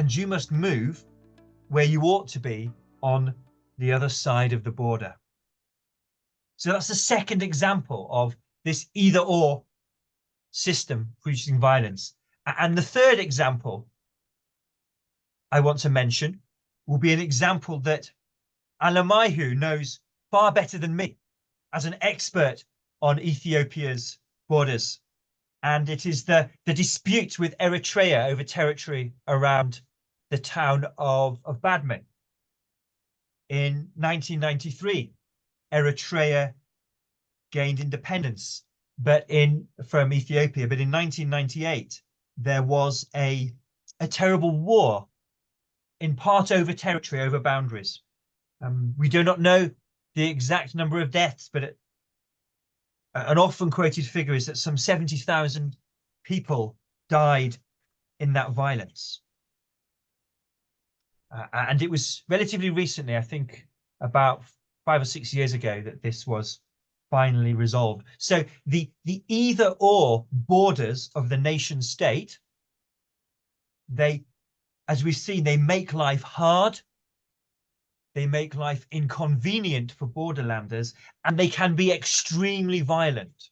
and you must move where you ought to be on the other side of the border. So that's the second example of this either-or system producing violence. And the third example I want to mention will be an example that Alemayehu knows far better than me as an expert on Ethiopia's borders. And it is the dispute with Eritrea over territory around the town of Badme. In 1993, Eritrea gained independence from Ethiopia, but in 1998 there was a terrible war, in part over territory, over boundaries. We do not know the exact number of deaths, but an often quoted figure is that some 70,000 people died in that violence. And it was relatively recently, I think about 5 or 6 years ago, that this was finally resolved. So the either-or borders of the nation state, they, as we've seen, they make life hard, they make life inconvenient for borderlanders, and they can be extremely violent.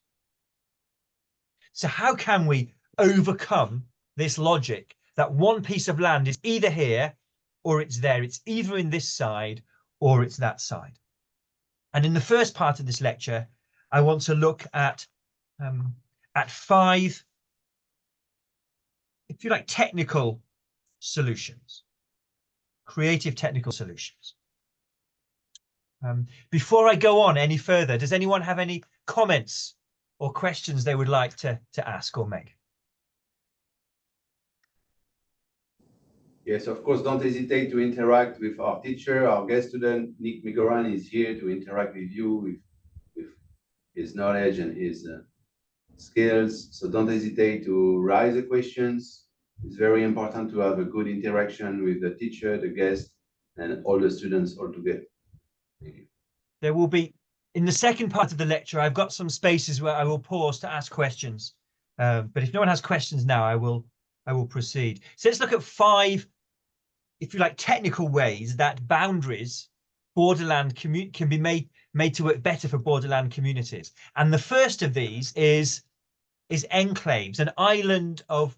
So how can we overcome this logic that one piece of land is either here or it's there? It's either in this side or it's that side. And in the first part of this lecture, I want to look at 5, if you like, technical solutions, creative technical solutions. Before I go on any further, does anyone have any comments or questions they would like to ask or make? Yes, of course, don't hesitate to interact with our teacher. Our guest student, Nick Megoran, is here to interact with you with his knowledge and his skills. So don't hesitate to raise the questions. It's very important to have a good interaction with the teacher, the guest, and all the students all together. Thank you. There will be, in the second part of the lecture, I've got some spaces where I will pause to ask questions. But if no one has questions now, I will proceed. So let's look at 5, if you like, technical ways that boundaries, borderland can be made to work better for borderland communities. And the first of these is enclaves, an island of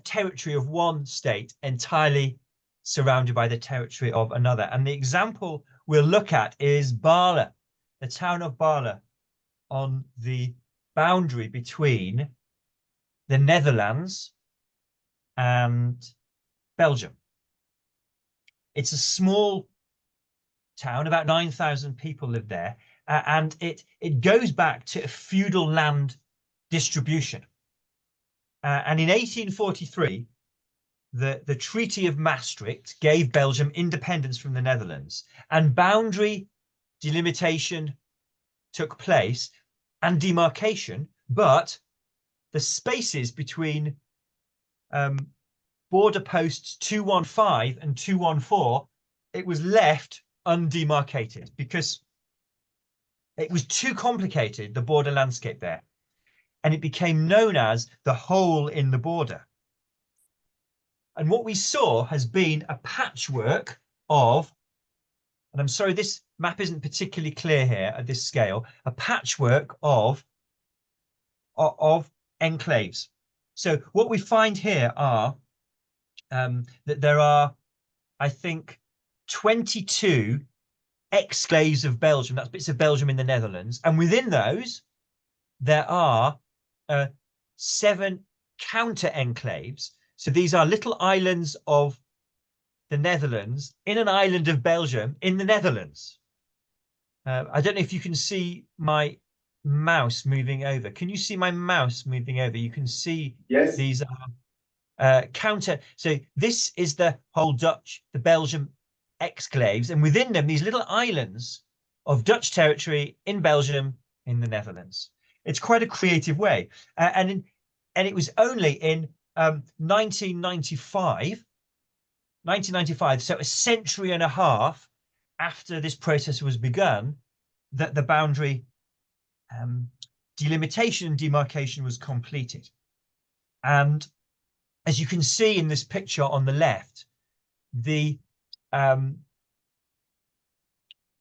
territory of one state entirely surrounded by the territory of another. And the example we'll look at is Bala, the town of Bala, on the boundary between the Netherlands and Belgium. It's a small town, about 9,000 people live there, and it goes back to a feudal land distribution. And in 1843, the Treaty of Maastricht gave Belgium independence from the Netherlands, and boundary delimitation took place and demarcation, but the spaces between border posts 215 and 214, it was left undemarcated because it was too complicated, the border landscape there, and it became known as the hole in the border. And what we saw has been a patchwork of, and I'm sorry, this map isn't particularly clear here at this scale, a patchwork of enclaves. So what we find here are that there are, I think, 22 exclaves of Belgium, that's bits of Belgium in the Netherlands, and within those there are 7 counter enclaves. So these are little islands of the Netherlands in an island of Belgium in the Netherlands. I don't know if you can see my mouse moving over. Can you see my mouse moving over? You can see, yes, these are counter. So this is the whole the Belgium exclaves, and within them, these little islands of Dutch territory in Belgium, in the Netherlands. It's quite a creative way. And it was only in 1995, so a century and a half after this process was begun, that the boundary delimitation and demarcation was completed. And as you can see in this picture on the left, um,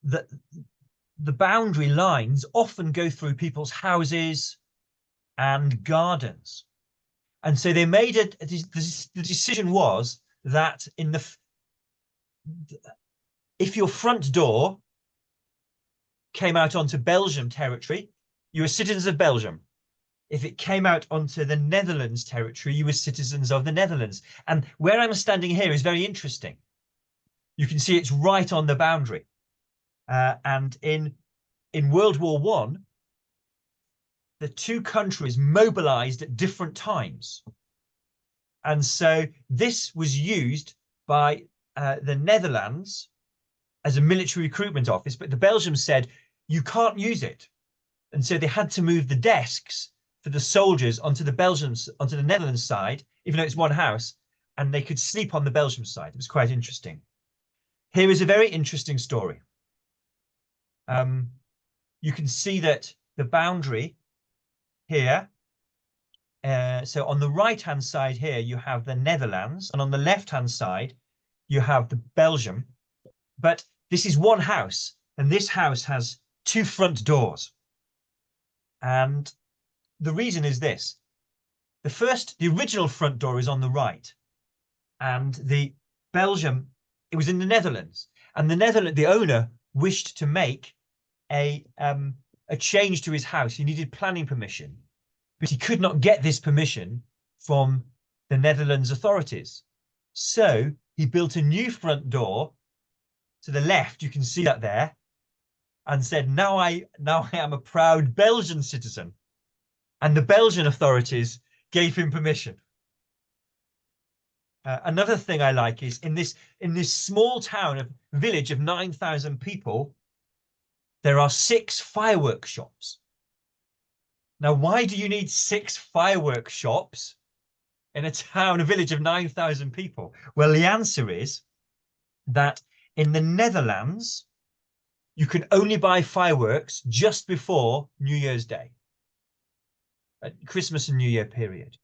the boundary lines often go through people's houses and gardens. And so they made it, the decision was that if your front door came out onto Belgium territory, you were citizens of Belgium. If it came out onto the Netherlands territory, you were citizens of the Netherlands. And where I'm standing here is very interesting. You can see it's right on the boundary. And in World War I, the two countries mobilized at different times. And so this was used by the Netherlands as a military recruitment office, but the Belgians said, you can't use it. And so they had to move the desks for the soldiers onto the Netherlands side, even though it's one house, and they could sleep on the Belgium side. It was quite interesting. Here is a very interesting story. You can see that the boundary here, so on the right-hand side here, you have the Netherlands, and on the left-hand side, you have the Belgium. But this is one house, and this house has two front doors. And the reason is this. The original front door is on the right, and the Belgium, it was in the Netherlands, and the owner wished to make a change to his house. He needed planning permission, but he could not get this permission from the Netherlands authorities. So he built a new front door to the left, you can see that there, and said, now I am a proud Belgian citizen. And the Belgian authorities gave him permission. Another thing I like is in this small village of 9,000 people, there are 6 fireworks shops. Now, why do you need 6 fireworks shops in a village of 9,000 people? Well, the answer is that in the Netherlands, you can only buy fireworks just before New Year's Day, at Christmas and New Year period.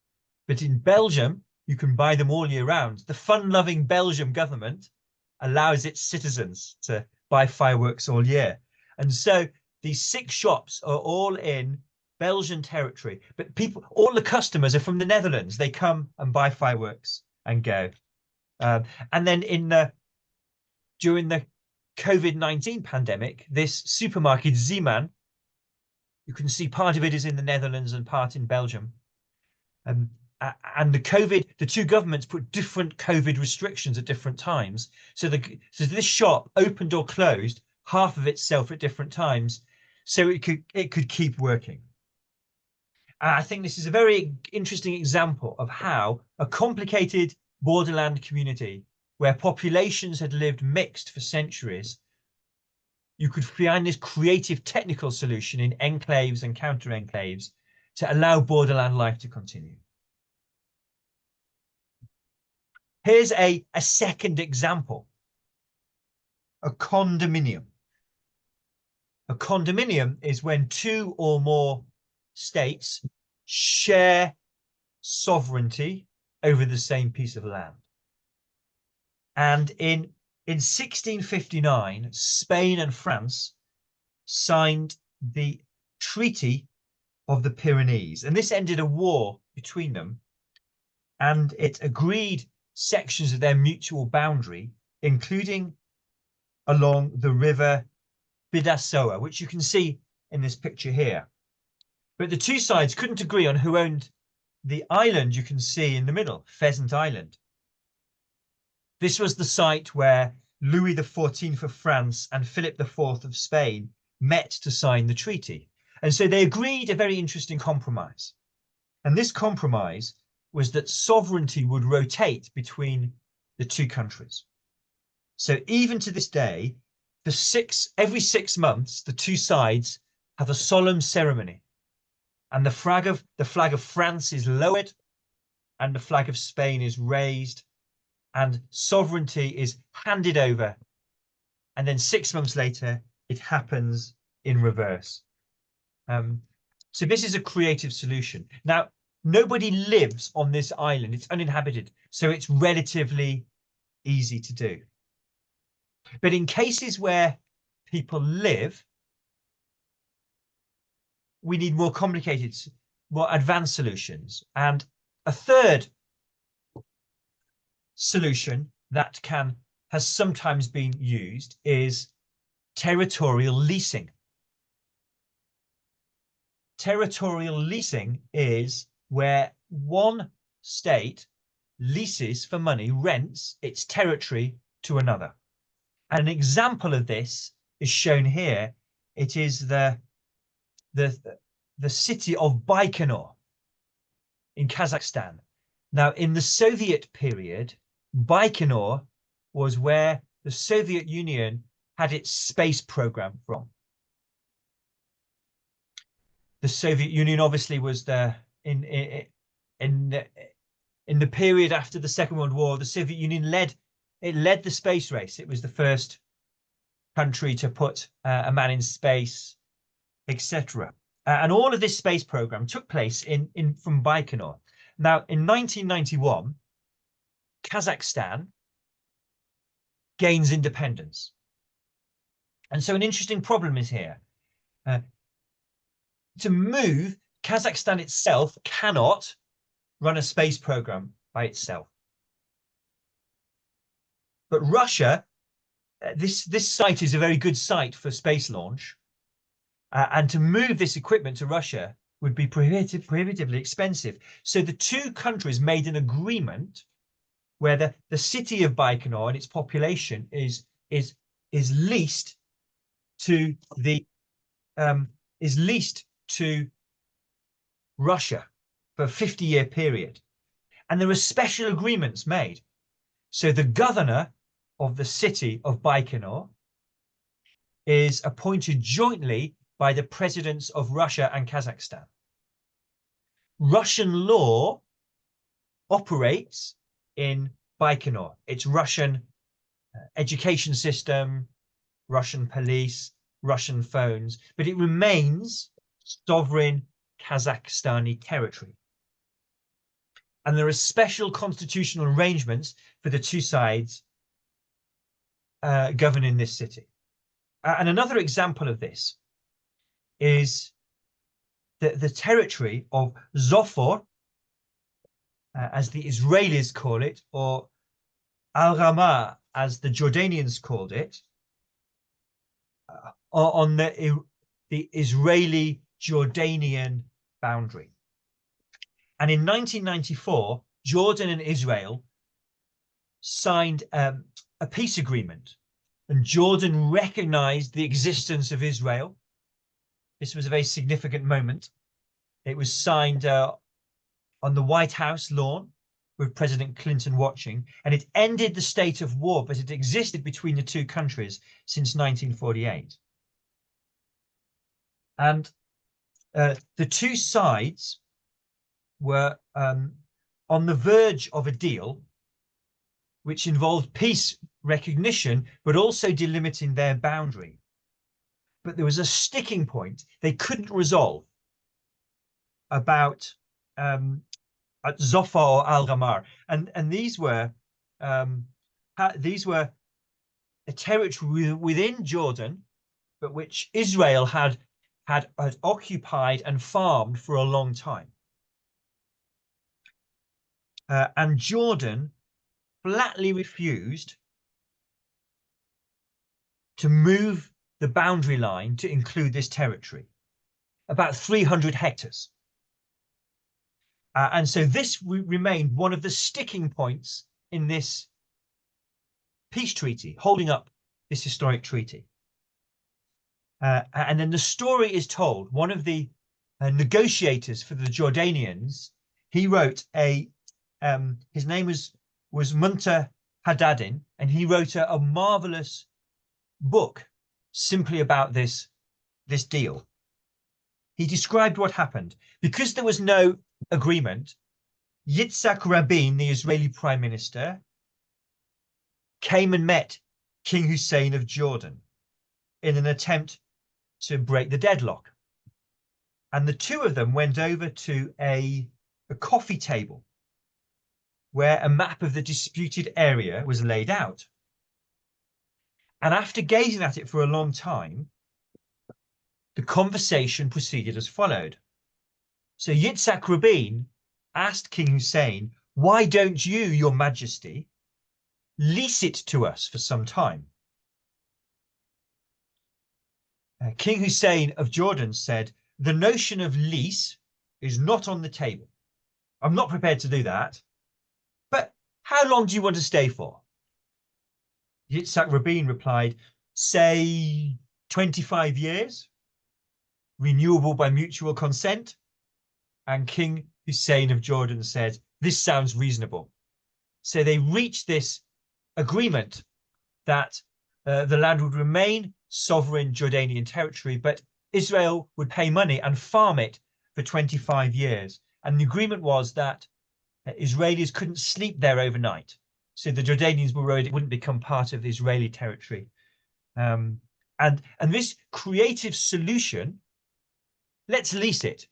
But in Belgium, you can buy them all year round. The fun-loving Belgium government allows its citizens to buy fireworks all year. And so these 6 shops are all in Belgian territory, but all the customers are from the Netherlands. They come and buy fireworks and go. And then during the COVID-19 pandemic, this supermarket Zeeman, you can see part of it is in the Netherlands and part in Belgium. And the two governments put different COVID restrictions at different times. So this shop opened or closed half of itself at different times, so it could keep working. And I think this is a very interesting example of how a complicated borderland community where populations had lived mixed for centuries, you could find this creative technical solution in enclaves and counter-enclaves to allow borderland life to continue. Here's a second example, a condominium. A condominium is when 2 or more states share sovereignty over the same piece of land. And in 1659, Spain and France signed the Treaty of the Pyrenees, and this ended a war between them, and it agreed sections of their mutual boundary, including along the river Bidassoa, which you can see in this picture here. But the two sides couldn't agree on who owned the island you can see in the middle, Pheasant Island. This was the site where Louis XIV of France and Philip IV of Spain met to sign the treaty. And so they agreed a very interesting compromise. And this compromise was that sovereignty would rotate between the two countries. So even to this day, every 6 months, the two sides have a solemn ceremony, and the flag of France is lowered and the flag of Spain is raised, and sovereignty is handed over. And then 6 months later, it happens in reverse. So this is a creative solution. Now, Nobody lives on this island. It's uninhabited, so it's relatively easy to do. But in cases where people live, we need more complicated, more advanced solutions. And a third solution that has sometimes been used is territorial leasing. Territorial leasing is where one state leases for money, rents its territory to another. And an example of this is shown here. It is the city of Baikonur in Kazakhstan. Now, in the Soviet period, Baikonur was where the Soviet Union had its space program from. The Soviet Union obviously was in the period after the Second World War. The Soviet Union led the space race. It was the first country to put a man in space, etc. And all of this space program took place from Baikonur. Now, in 1991, Kazakhstan gains independence. And so an interesting problem is here. To move, Kazakhstan itself cannot run a space program by itself. But Russia, this site is a very good site for space launch. And to move this equipment to Russia would be prohibitively expensive. So the two countries made an agreement where the city of Baikonur and its population is leased to Russia for a 50-year period. And there are special agreements made. So the governor of the city of Baikonur is appointed jointly by the presidents of Russia and Kazakhstan. Russian law operates in Baikonur. It's Russian education system, Russian police, Russian phones, but it remains sovereign Kazakhstani territory. And there are special constitutional arrangements for the two sides governing this city. And another example of this is the territory of Zofor, as the Israelis call it, or Al-Rama, as the Jordanians called it, on the Israeli-Jordanian boundary. And in 1994, Jordan and Israel signed a peace agreement, and Jordan recognized the existence of Israel. This was a very significant moment. It was signed on the White House lawn with President Clinton watching, and it ended the state of war, but it existed between the two countries since 1948. And the two sides were on the verge of a deal which involved peace recognition, but also delimiting their boundary. But there was a sticking point they couldn't resolve about at Zofar or Al-Ramar, and these were a territory within Jordan, but which Israel had occupied and farmed for a long time. And Jordan flatly refused to move the boundary line to include this territory, about 300 hectares. And so this remained one of the sticking points in this peace treaty, holding up this historic treaty. And then the story is told. One of the negotiators for the Jordanians, he wrote his name was Munta Haddadin, and he wrote a marvelous book simply about this deal. He described what happened. Because there was no agreement, Yitzhak Rabin, the Israeli prime minister, came and met King Hussein of Jordan in an attempt to break the deadlock. And the two of them went over to a a coffee table where a map of the disputed area was laid out. And after gazing at it for a long time, the conversation proceeded as followed. So Yitzhak Rabin asked King Hussein, "Why don't you, Your Majesty, lease it to us for some time?" King Hussein of Jordan said, "The notion of lease is not on the table. I'm not prepared to do that. But how long do you want to stay for?" Yitzhak Rabin replied, "Say 25 years, renewable by mutual consent." And King Hussein of Jordan said, "This sounds reasonable." So they reached this agreement that the land would remain sovereign Jordanian territory, but Israel would pay money and farm it for 25 years. And the agreement was that Israelis couldn't sleep there overnight. So the Jordanians were worried it wouldn't become part of Israeli territory. And this creative solution, let's lease it,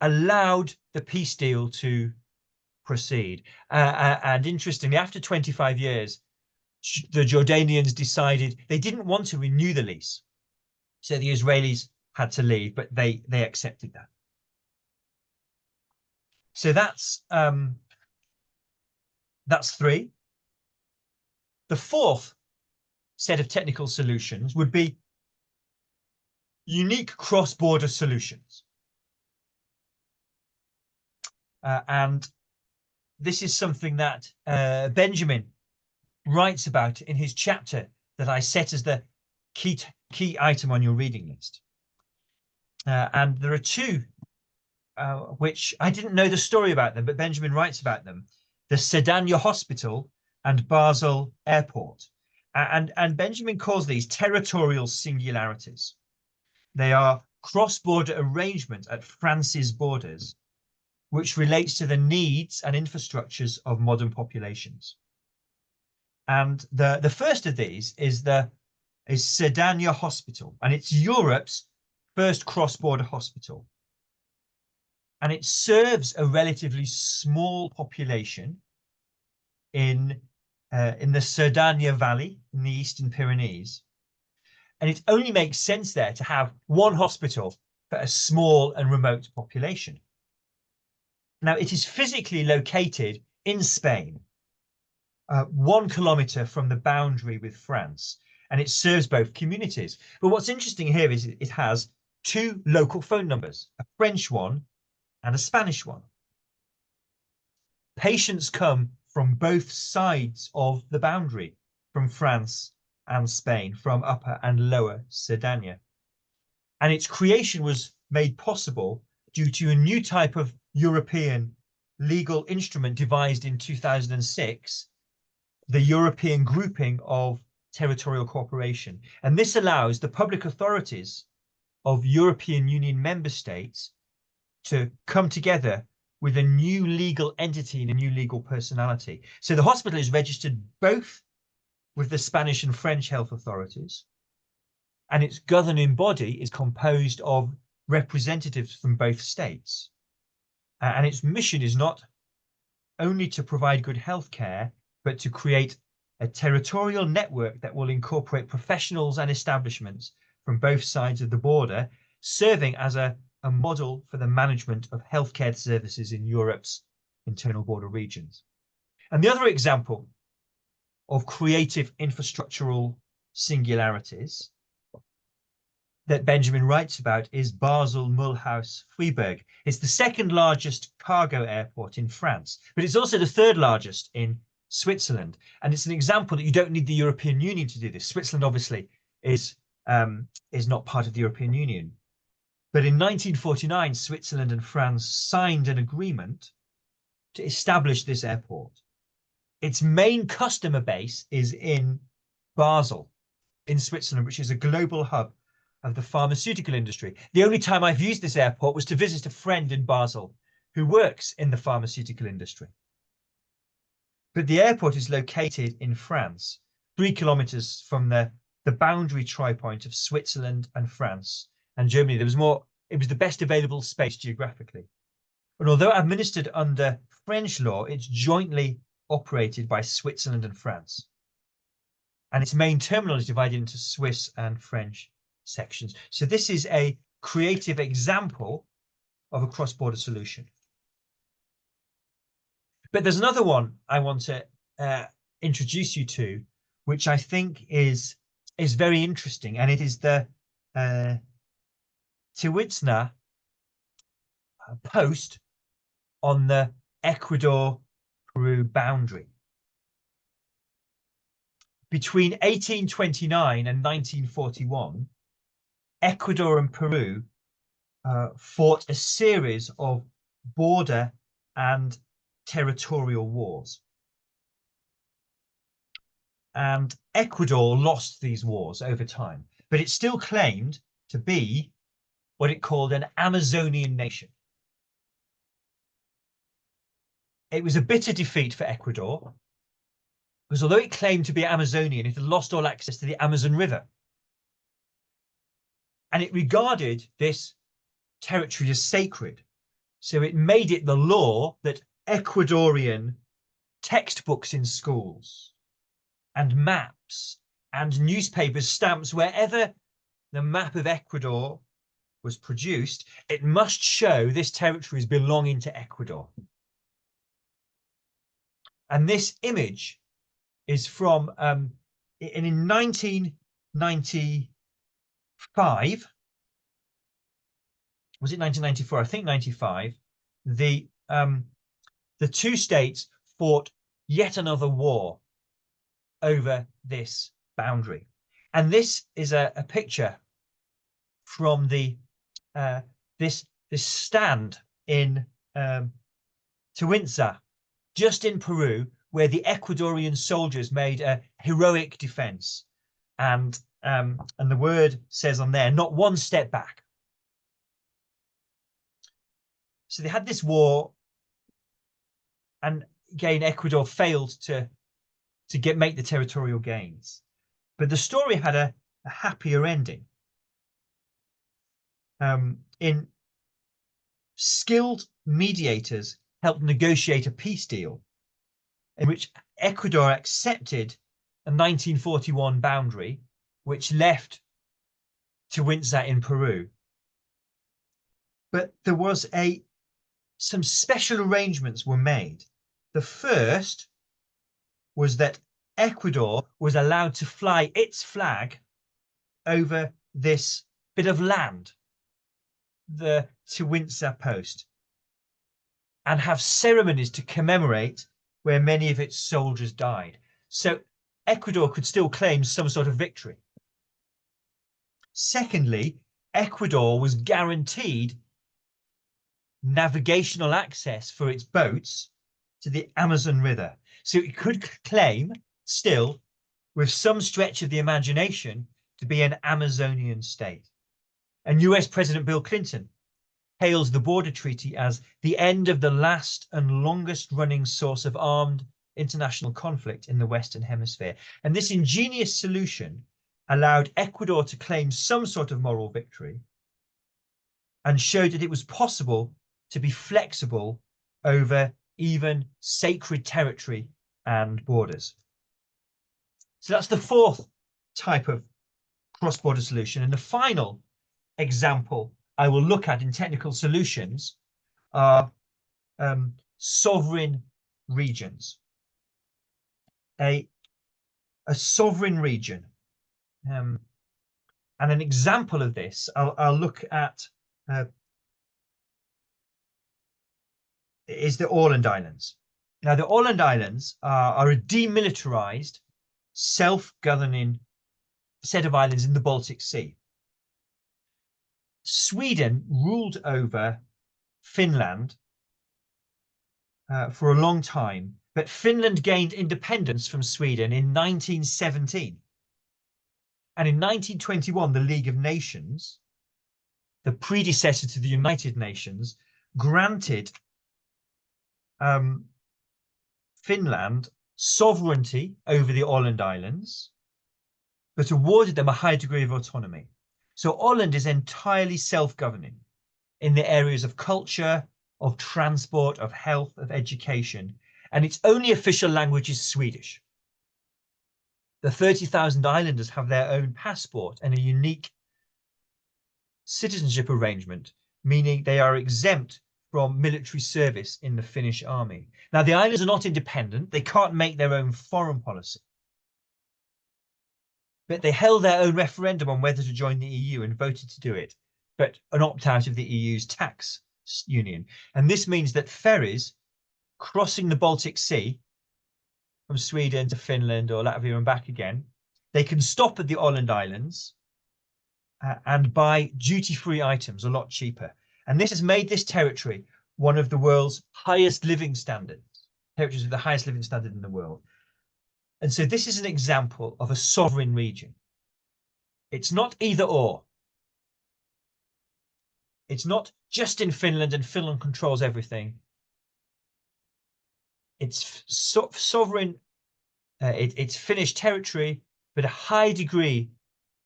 allowed the peace deal to proceed. And interestingly, after 25 years, the Jordanians decided they didn't want to renew the lease. So the Israelis had to leave, but they accepted that. So that's three. The fourth set of technical solutions would be unique cross-border solutions. And this is something that Benjamin writes about in his chapter that I set as the key item on your reading list. And there are two which I didn't know the story about them, but Benjamin writes about them: the Sedania Hospital and Basel Airport. And Benjamin calls these territorial singularities. They are cross-border arrangements at France's borders, which relates to the needs and infrastructures of modern populations. And the first of these is Sedania Hospital, and it's Europe's first cross-border hospital. And it serves a relatively small population in the Sedania Valley in the Eastern Pyrenees. And it only makes sense there to have one hospital for a small and remote population. Now, it is physically located in Spain, 1 kilometre from the boundary with France, and it serves both communities. But what's interesting here is it has 2 local phone numbers, a French one and a Spanish one. Patients come from both sides of the boundary, from France and Spain, from Upper and Lower Sedania. And its creation was made possible due to a new type of European legal instrument devised in 2006, the European Grouping of Territorial Cooperation. And this allows the public authorities of European Union member states to come together with a new legal entity and a new legal personality. So the hospital is registered both with the Spanish and French health authorities, and its governing body is composed of representatives from both states. And its mission is not only to provide good health care, but to create a territorial network that will incorporate professionals and establishments from both sides of the border, serving as a model for the management of healthcare services in Europe's internal border regions. And the other example of creative infrastructural singularities that Benjamin writes about is Basel Mulhouse Freiburg. It's the 2nd largest cargo airport in France, but it's also the 3rd largest in Switzerland. And it's an example that you don't need the European Union to do this. Switzerland obviously is not part of the European Union. But in 1949, Switzerland and France signed an agreement to establish this airport. Its main customer base is in Basel, in Switzerland, which is a global hub of the pharmaceutical industry. The only time I've used this airport was to visit a friend in Basel who works in the pharmaceutical industry. But the airport is located in France, 3 kilometers from the boundary tri-point of Switzerland and France and Germany. It was the best available space geographically. And although administered under French law, it's jointly operated by Switzerland and France. And its main terminal is divided into Swiss and French sections. So this is a creative example of a cross-border solution. But there's another one I want to introduce you to, which I think is very interesting, and it is the Tiwitna post on the Ecuador-Peru boundary. Between 1829 and 1941, Ecuador and Peru fought a series of border and territorial wars. And Ecuador lost these wars over time, but it still claimed to be what it called an Amazonian nation. It was a bitter defeat for Ecuador, because although it claimed to be Amazonian, it had lost all access to the Amazon River. And it regarded this territory as sacred. So it made it the law that Ecuadorian textbooks in schools and maps and newspapers, stamps, wherever the map of Ecuador was produced, it must show this territory as belonging to Ecuador. And this image is from, and in 1995, was it 1994? I think 95, the two states fought yet another war over this boundary. And this is a picture from the this stand in Tuinza, just in Peru, where the Ecuadorian soldiers made a heroic defense. And the word says on there, not one step back. So they had this war, and again, Ecuador failed to make the territorial gains. But the story had a happier ending. In skilled mediators helped negotiate a peace deal in which Ecuador accepted a 1941 boundary, which left Tuinza in Peru. But there was some special arrangements were made. The first was that Ecuador was allowed to fly its flag over this bit of land, the Tuinza post, and have ceremonies to commemorate where many of its soldiers died. So Ecuador could still claim some sort of victory. Secondly, Ecuador was guaranteed navigational access for its boats to the Amazon River. So it could claim still, with some stretch of the imagination, to be an Amazonian state. And US President Bill Clinton hails the border treaty as the end of the last and longest running source of armed international conflict in the Western Hemisphere. And this ingenious solution allowed Ecuador to claim some sort of moral victory and showed that it was possible to be flexible over even sacred territory and borders. So that's the fourth type of cross-border solution. And the final example I will look at in technical solutions are sovereign regions. A sovereign region. And an example of this, I'll look at is the Åland Islands. Now, the Åland Islands are a demilitarized, self-governing set of islands in the Baltic Sea. Sweden ruled over Finland for a long time, but Finland gained independence from Sweden in 1917. And in 1921, the League of Nations, the predecessor to the United Nations, granted Finland sovereignty over the Åland Islands, but awarded them a high degree of autonomy. So Åland is entirely self-governing in the areas of culture, of transport, of health, of education, and its only official language is Swedish. The 30,000 islanders have their own passport and a unique citizenship arrangement, meaning they are exempt from military service in the Finnish army. Now, the islands are not independent. They can't make their own foreign policy. But they held their own referendum on whether to join the EU and voted to do it, but an opt-out of the EU's tax union. And this means that ferries crossing the Baltic Sea from Sweden to Finland or Latvia and back again, they can stop at the Åland Islands and buy duty-free items a lot cheaper. And this has made this territory one of the world's highest living standards, territories with the highest living standard in the world. And so this is an example of a sovereign region. It's not either or. It's not just in Finland and Finland controls everything. It's sovereign, it's Finnish territory, but a high degree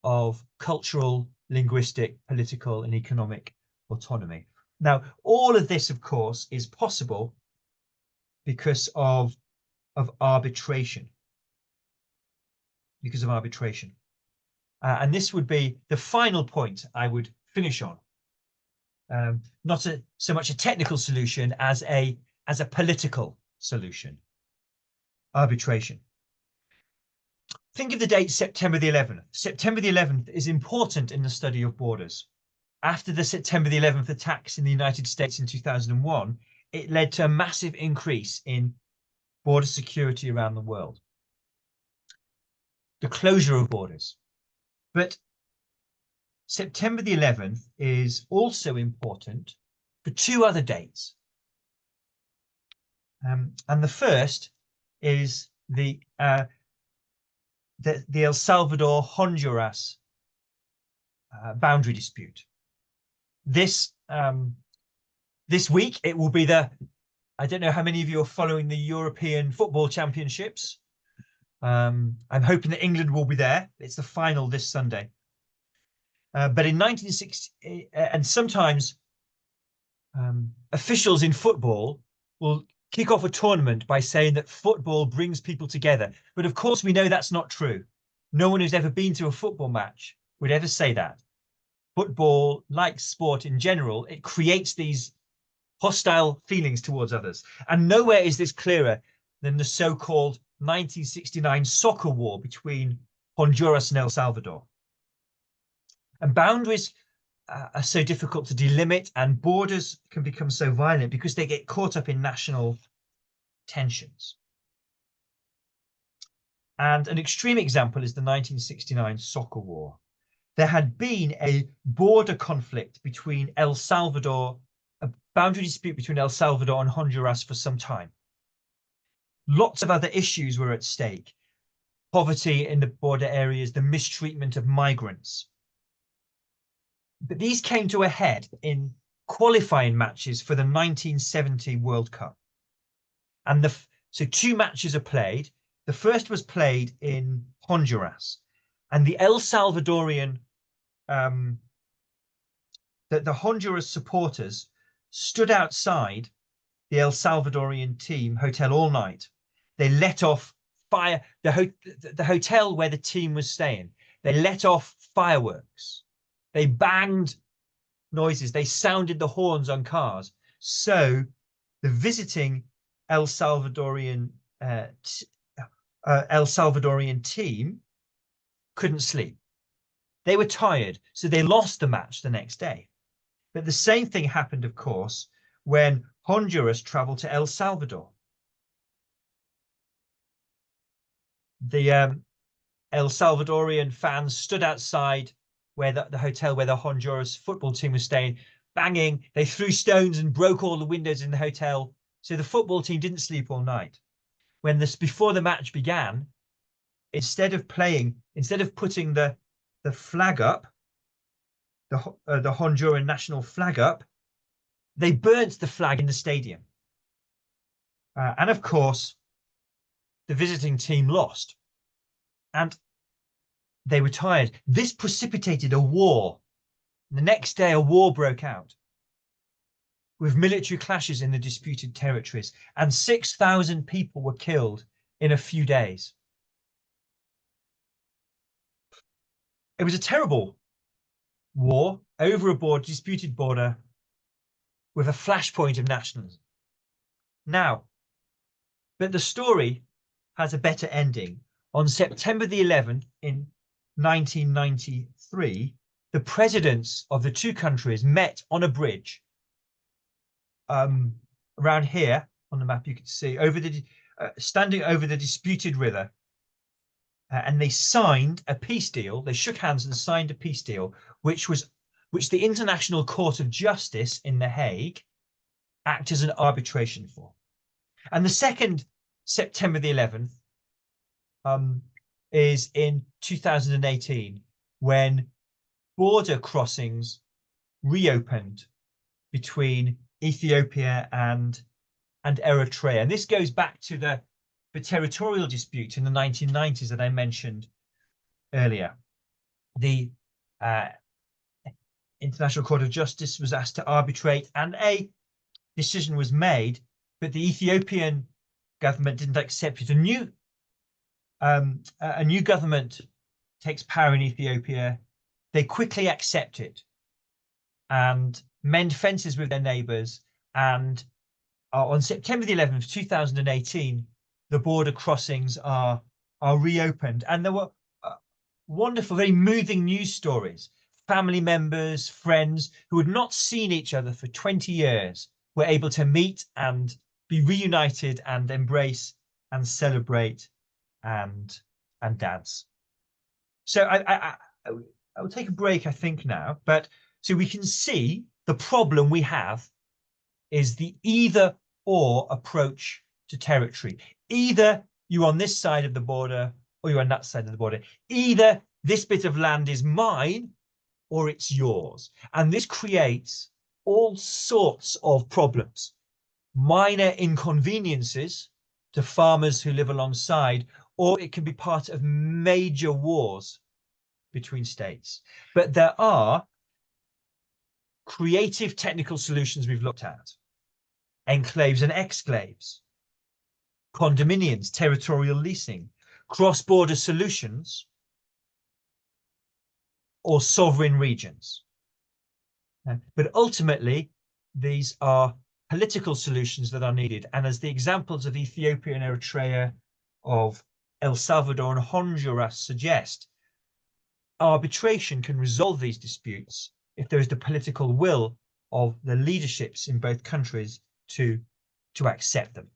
of cultural, linguistic, political, and economic autonomy. Now, all of this, of course, is possible because of arbitration. Because of arbitration. And this would be the final point I would finish on. Not so much a technical solution as a political solution. Arbitration. Think of the date September the 11th. September the 11th is important in the study of borders. After the September the 11th attacks in the United States in 2001, it led to a massive increase in border security around the world. The closure of borders. But September the 11th is also important for two other dates. And the first is the El Salvador-Honduras boundary dispute. This week, it will be I don't know how many of you are following the European Football Championships. I'm hoping that England will be there. It's the final this Sunday. But in 1960, and sometimes officials in football will kick off a tournament by saying that football brings people together. But of course, we know that's not true. No one who's ever been to a football match would ever say that. Football, like sport in general, it creates these hostile feelings towards others. And nowhere is this clearer than the so-called 1969 soccer war between Honduras and El Salvador. And boundaries are so difficult to delimit, and borders can become so violent because they get caught up in national tensions. And an extreme example is the 1969 soccer war. There had been a border conflict between El Salvador, a boundary dispute between El Salvador and Honduras for some time. Lots of other issues were at stake. Poverty in the border areas, the mistreatment of migrants. But these came to a head in qualifying matches for the 1970 World Cup. And so two matches are played. The first was played in Honduras, and the El Salvadorian, the Honduras supporters stood outside the El Salvadorian team hotel all night. They let off fire, the hotel where the team was staying. They let off fireworks. They banged noises. They sounded the horns on cars. So the visiting El Salvadorian team couldn't sleep. They were tired, so they lost the match the next day. But the same thing happened, of course, when Honduras traveled to El Salvador. The El Salvadorian fans stood outside where the hotel where the Honduras football team was staying, banging. They threw stones and broke all the windows in the hotel. So the football team didn't sleep all night. Before the match began, instead of putting the flag up, the Honduran national flag up, they burnt the flag in the stadium. And of course, the visiting team lost. And they were tired. This precipitated a war. The next day, a war broke out. with military clashes in the disputed territories, and 6,000 people were killed in a few days. It was a terrible war over a disputed border with a flashpoint of nationalism. Now, but the story has a better ending. On September the 11th in 1993, the presidents of the two countries met on a bridge around here on the map. You can see over the standing over the disputed river, and they signed a peace deal. They shook hands and signed a peace deal, which the International Court of Justice in The Hague acted as an arbitration for. And the second September the 11th is in 2018, when border crossings reopened between Ethiopia and Eritrea. And this goes back to the territorial dispute in the 1990s that I mentioned earlier. The International Court of Justice was asked to arbitrate, and a decision was made, but the Ethiopian government didn't accept it. A new government takes power in Ethiopia. They quickly accept it and mend fences with their neighbours. And on September the 11th, 2018, the border crossings are reopened. And there were wonderful, very moving news stories. Family members, friends who had not seen each other for 20 years were able to meet and be reunited and embrace and celebrate and dance. So I will take a break, I think, now. But so we can see the problem we have is the either or approach to territory. Either you're on this side of the border or you're on that side of the border. Either this bit of land is mine or it's yours. And this creates all sorts of problems. Minor inconveniences to farmers who live alongside, or it can be part of major wars between states. But there are creative technical solutions we've looked at. Enclaves and exclaves, condominiums, territorial leasing, cross-border solutions, or sovereign regions. But ultimately, these are political solutions that are needed. And as the examples of Ethiopia and Eritrea, of El Salvador and Honduras suggest, arbitration can resolve these disputes if there is the political will of the leaderships in both countries to accept them.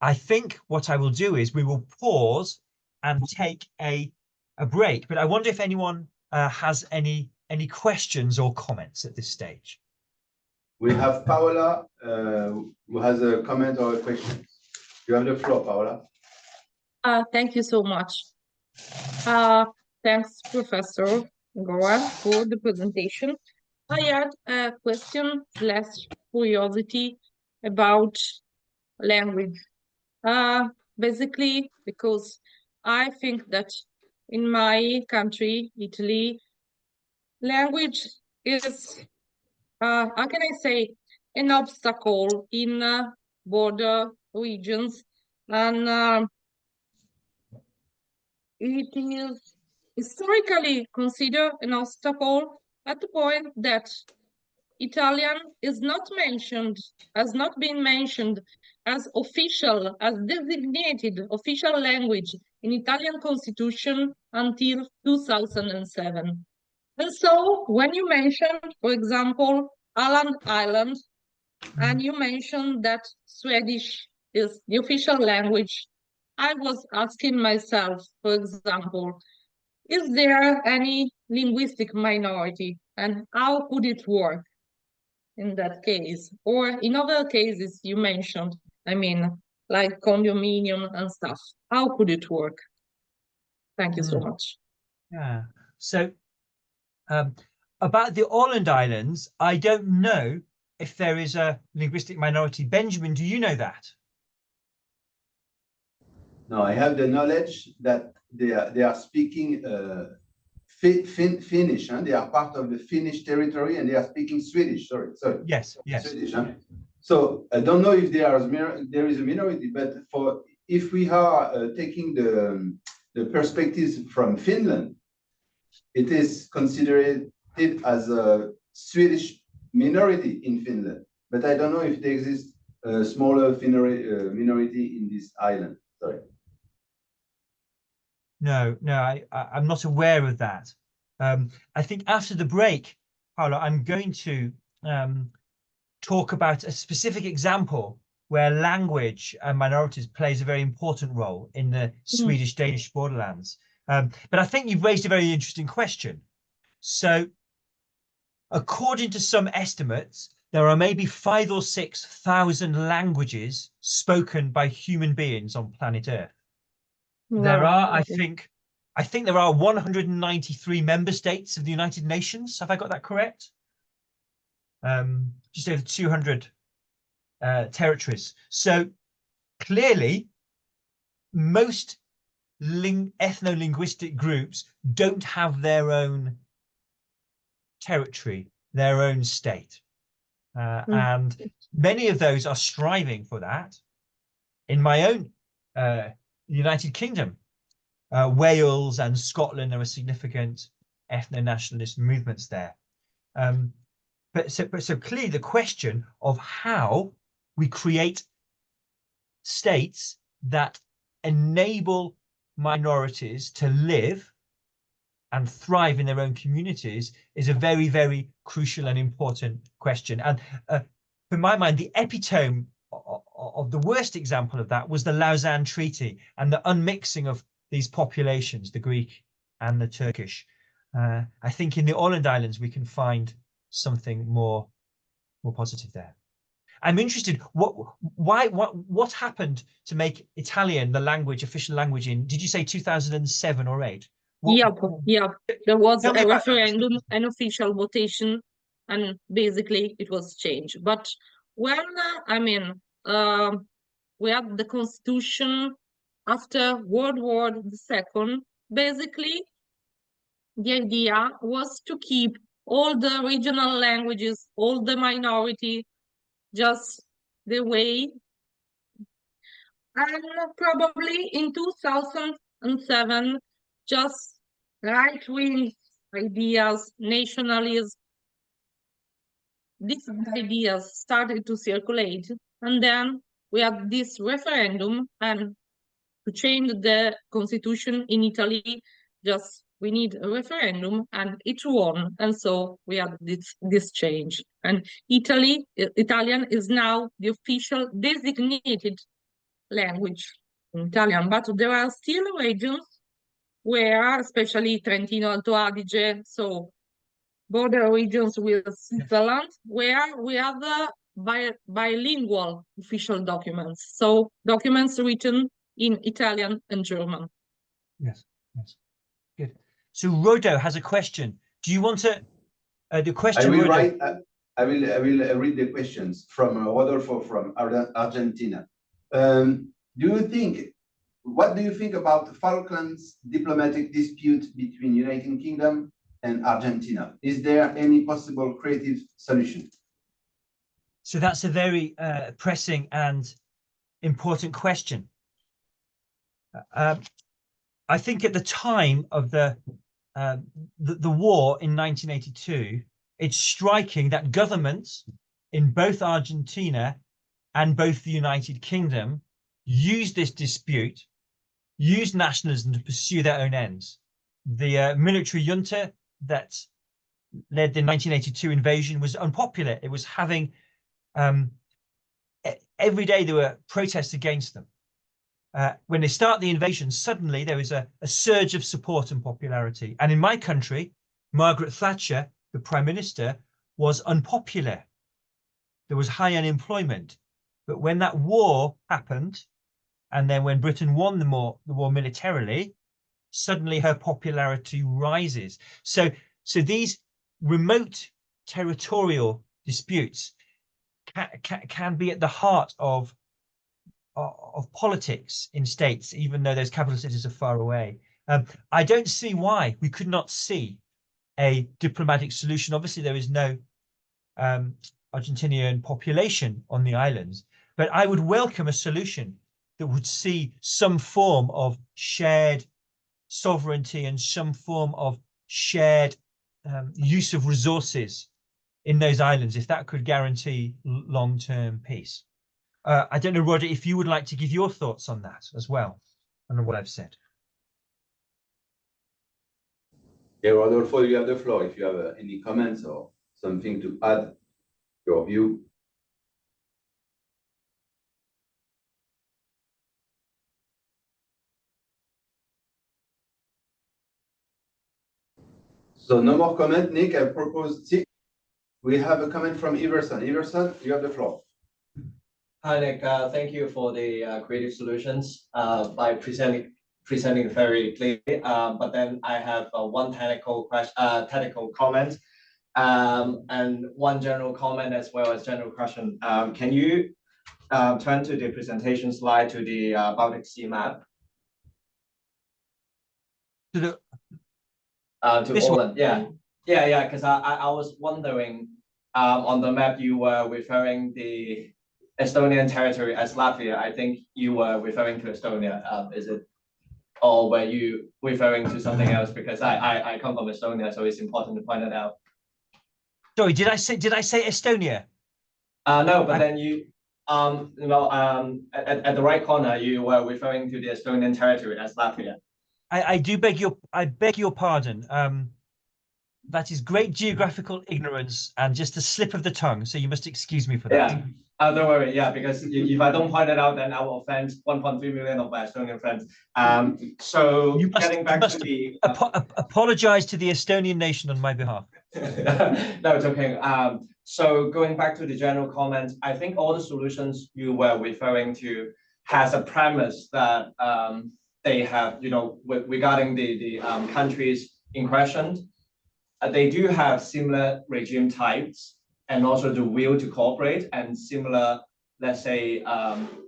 I think what I will do is we will pause and take a break, but I wonder if anyone has any questions or comments at this stage. We have Paola who has a comment or a question. You have the floor, Paola. Thank you so much. Thanks, Professor Megoran, for the presentation. I had a question / curiosity about language. Basically, because I think that in my country, Italy, language is, how can I say, an obstacle in border regions, and it is historically considered an obstacle at the point that Italian is not mentioned, has not been mentioned as official, as designated official language in Italian constitution until 2007. And so when you mentioned, for example, Aland Island, and you mentioned that Swedish is the official language, I was asking myself, for example, is there any linguistic minority and how could it work in that case? Or in other cases you mentioned, I mean, like condominium and stuff, how could it work? Thank you so much. Yeah, so about the Åland Islands, I don't know if there is a linguistic minority. Benjamin, do you know that? No, I have the knowledge that they are speaking Finnish, huh? They are part of the Finnish territory and they are speaking Swedish. Sorry. Yes, yes. Swedish, huh? So I don't know if there is a minority, but if we are taking the perspectives from Finland, it is considered as a Swedish minority in Finland. But I don't know if there exists a smaller minority in this island. Sorry. No, I'm not aware of that. I think after the break, Paolo, I'm going to talk about a specific example where language and minorities plays a very important role in the Swedish-Danish borderlands. But I think you've raised a very interesting question. So, according to some estimates, there are maybe 5,000 or 6,000 languages spoken by human beings on planet Earth. There are, I think there are 193 member states of the United Nations. Have I got that correct? Just over 200 territories. So clearly, most ethno-linguistic groups don't have their own territory, their own state. And many of those are striving for that. In my own United Kingdom, Wales and Scotland, there are significant ethno-nationalist movements there. But so clearly the question of how we create states that enable minorities to live and thrive in their own communities is a very, very crucial and important question. And for my mind, the epitome of the worst example of that was the Lausanne Treaty and the unmixing of these populations, the Greek and the Turkish. I think in the Åland Islands we can find something more positive there. I'm interested. What happened to make Italian the official language in? Did you say 2007 or 8? Yep. There was a referendum, that. an official votation, and basically it was changed. But when we had the constitution after World War II, basically the idea was to keep all the regional languages, all the minority, just the way. And probably in 2007, just right-wing ideas, nationalism, these ideas started to circulate. And then we had this referendum, and to change the constitution in Italy, just we need a referendum, and it won. And so we had this change. And Italian is now the official designated language in Italian, but there are still regions where, especially Trentino Alto Adige, so border regions with Switzerland, where we have bilingual official documents, so documents written in Italian and German. Yes, good. So Rodo has a question. Do you want to? The question. I will read the questions from Rodolfo from Argentina. What do you think about the Falklands diplomatic dispute between United Kingdom and Argentina? Is there any possible creative solution? So that's a very pressing and important question. I think at the time of the war in 1982, it's striking that governments in both Argentina and both the United Kingdom used this dispute, used nationalism to pursue their own ends. The military junta that led the 1982 invasion was unpopular. It was having every day there were protests against them. When they start the invasion, suddenly there was a surge of support and popularity. And in my country, Margaret Thatcher, the Prime Minister, was unpopular. There was high unemployment. But when that war happened, and then when Britain won the war militarily, suddenly her popularity rises. So these remote territorial disputes can be at the heart of politics in states, even though those capital cities are far away. I don't see why we could not see a diplomatic solution. Obviously, there is no Argentinian population on the islands, but I would welcome a solution that would see some form of shared sovereignty and some form of shared use of resources in those islands, if that could guarantee long-term peace. I don't know, Roger, if you would like to give your thoughts on that as well, on what I've said. Yeah, Rodolfo, you have the floor if you have any comments or something to add your view. So no more comment, Nick. I propose we have a comment from Iverson. Iverson, you have the floor. Hi, Nick. Thank you for the creative solutions by presenting very clearly. But then I have one technical comment and one general comment as well as general question. Can you turn to the presentation slide to the Baltic Sea map? To Poland, yeah. Because I was wondering on the map you were referring the Estonian territory as Latvia. I think you were referring to Estonia. Is it, or were you referring to something else? Because I come from Estonia, so it's important to point it out. Sorry, did I say Estonia? No, but then at the right corner you were referring to the Estonian territory as Latvia. I beg your pardon. That is great geographical ignorance and just a slip of the tongue. So you must excuse me for that. Yeah. Don't worry. Yeah, because if I don't point it out, then I will offend 1.3 million of my Estonian friends. So getting back to the apologize to the Estonian nation on my behalf. No, it's okay. So going back to the general comment, I think all the solutions you were referring to has a premise that they have, regarding the countries in question, they do have similar regime types and also the will to cooperate and similar, let's say,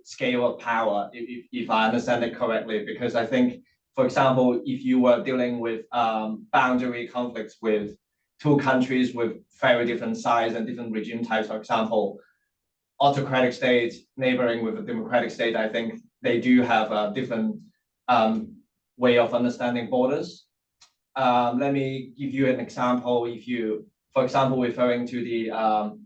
scale of power, if I understand it correctly. Because I think, for example, if you were dealing with boundary conflicts with two countries with very different size and different regime types, for example, autocratic state neighboring with a democratic state, I think they do have a different way of understanding borders. Let me give you an example. If you, for example, referring to the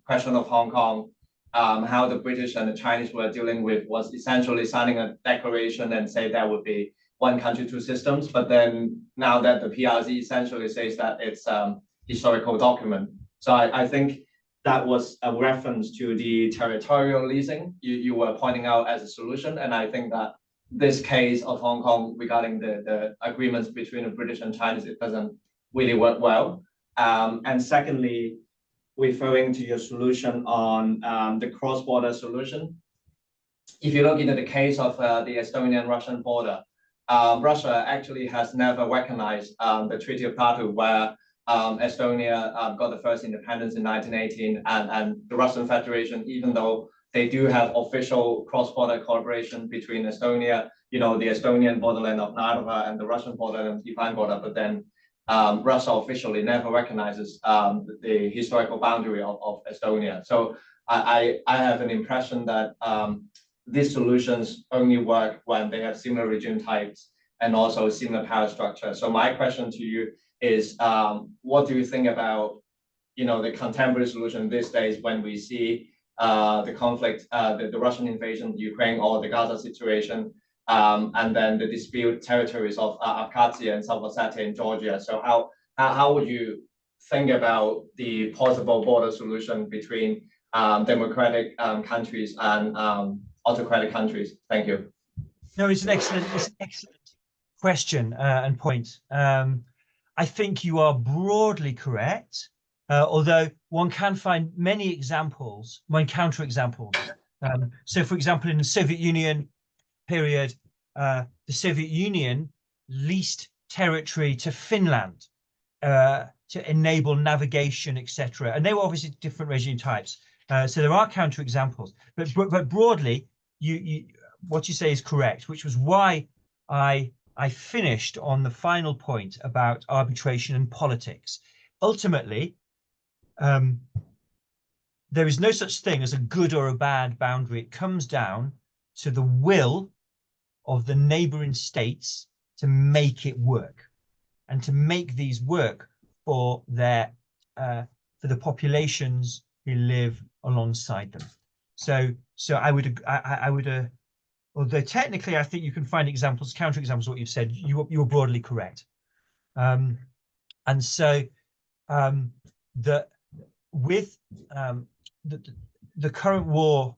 question of Hong Kong, how the British and the Chinese were dealing with was essentially signing a declaration and say there would be one country, two systems. But then now that the PRC essentially says that it's historical document. So I think that was a reference to the territorial leasing you were pointing out as a solution. And I think that this case of Hong Kong regarding the agreements between the British and Chinese, it doesn't really work well. And secondly, referring to your solution on the cross-border solution, if you look into the case of the Estonian-Russian border, Russia actually has never recognized the Treaty of Tartu, where Estonia got the first independence in 1918, and the Russian Federation, even though they do have official cross-border cooperation between Estonia, the Estonian borderland of Narva and the Russian borderland of Ivan border, but then Russia officially never recognizes the historical boundary of Estonia. So I have an impression that these solutions only work when they have similar regime types and also similar power structure. So my question to you is, what do you think about the contemporary solution these days when we see the conflict, the Russian invasion of Ukraine or the Gaza situation, and then the disputed territories of Abkhazia and South Ossetia in Georgia? So how would you think about the possible border solution between democratic countries and autocratic countries? Thank you. No, it's an excellent question and point. I think you are broadly correct, although one can find many examples, counterexamples. So, for example, in the Soviet Union period, the Soviet Union leased territory to Finland to enable navigation, etc. And they were obviously different regime types. So there are counterexamples, but broadly, what you say is correct, which was why I I finished on the final point about arbitration and politics. Ultimately, there is no such thing as a good or a bad boundary. It comes down to the will of the neighboring states to make it work, and to make these work for their for the populations who live alongside them. So I would although technically I think you can find examples, counterexamples of what you've said, you were broadly correct. And so that with the current war,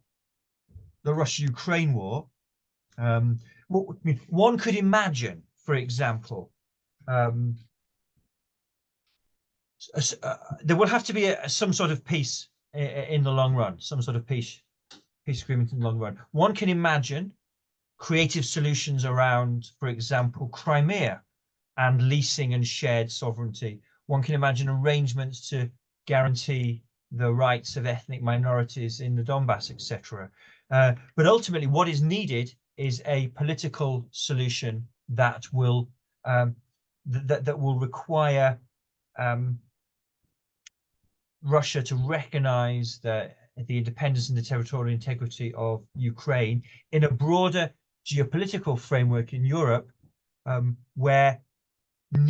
the Russia-Ukraine war, one could imagine, for example, there will have to be some sort of peace in the long run, some sort of peace agreement in the long run. One can imagine creative solutions around, for example, Crimea and leasing and shared sovereignty. One can imagine arrangements to guarantee the rights of ethnic minorities in the Donbass, etc. But ultimately, what is needed is a political solution that will that will require Russia to recognize the independence and the territorial integrity of Ukraine in a broader geopolitical framework in Europe, where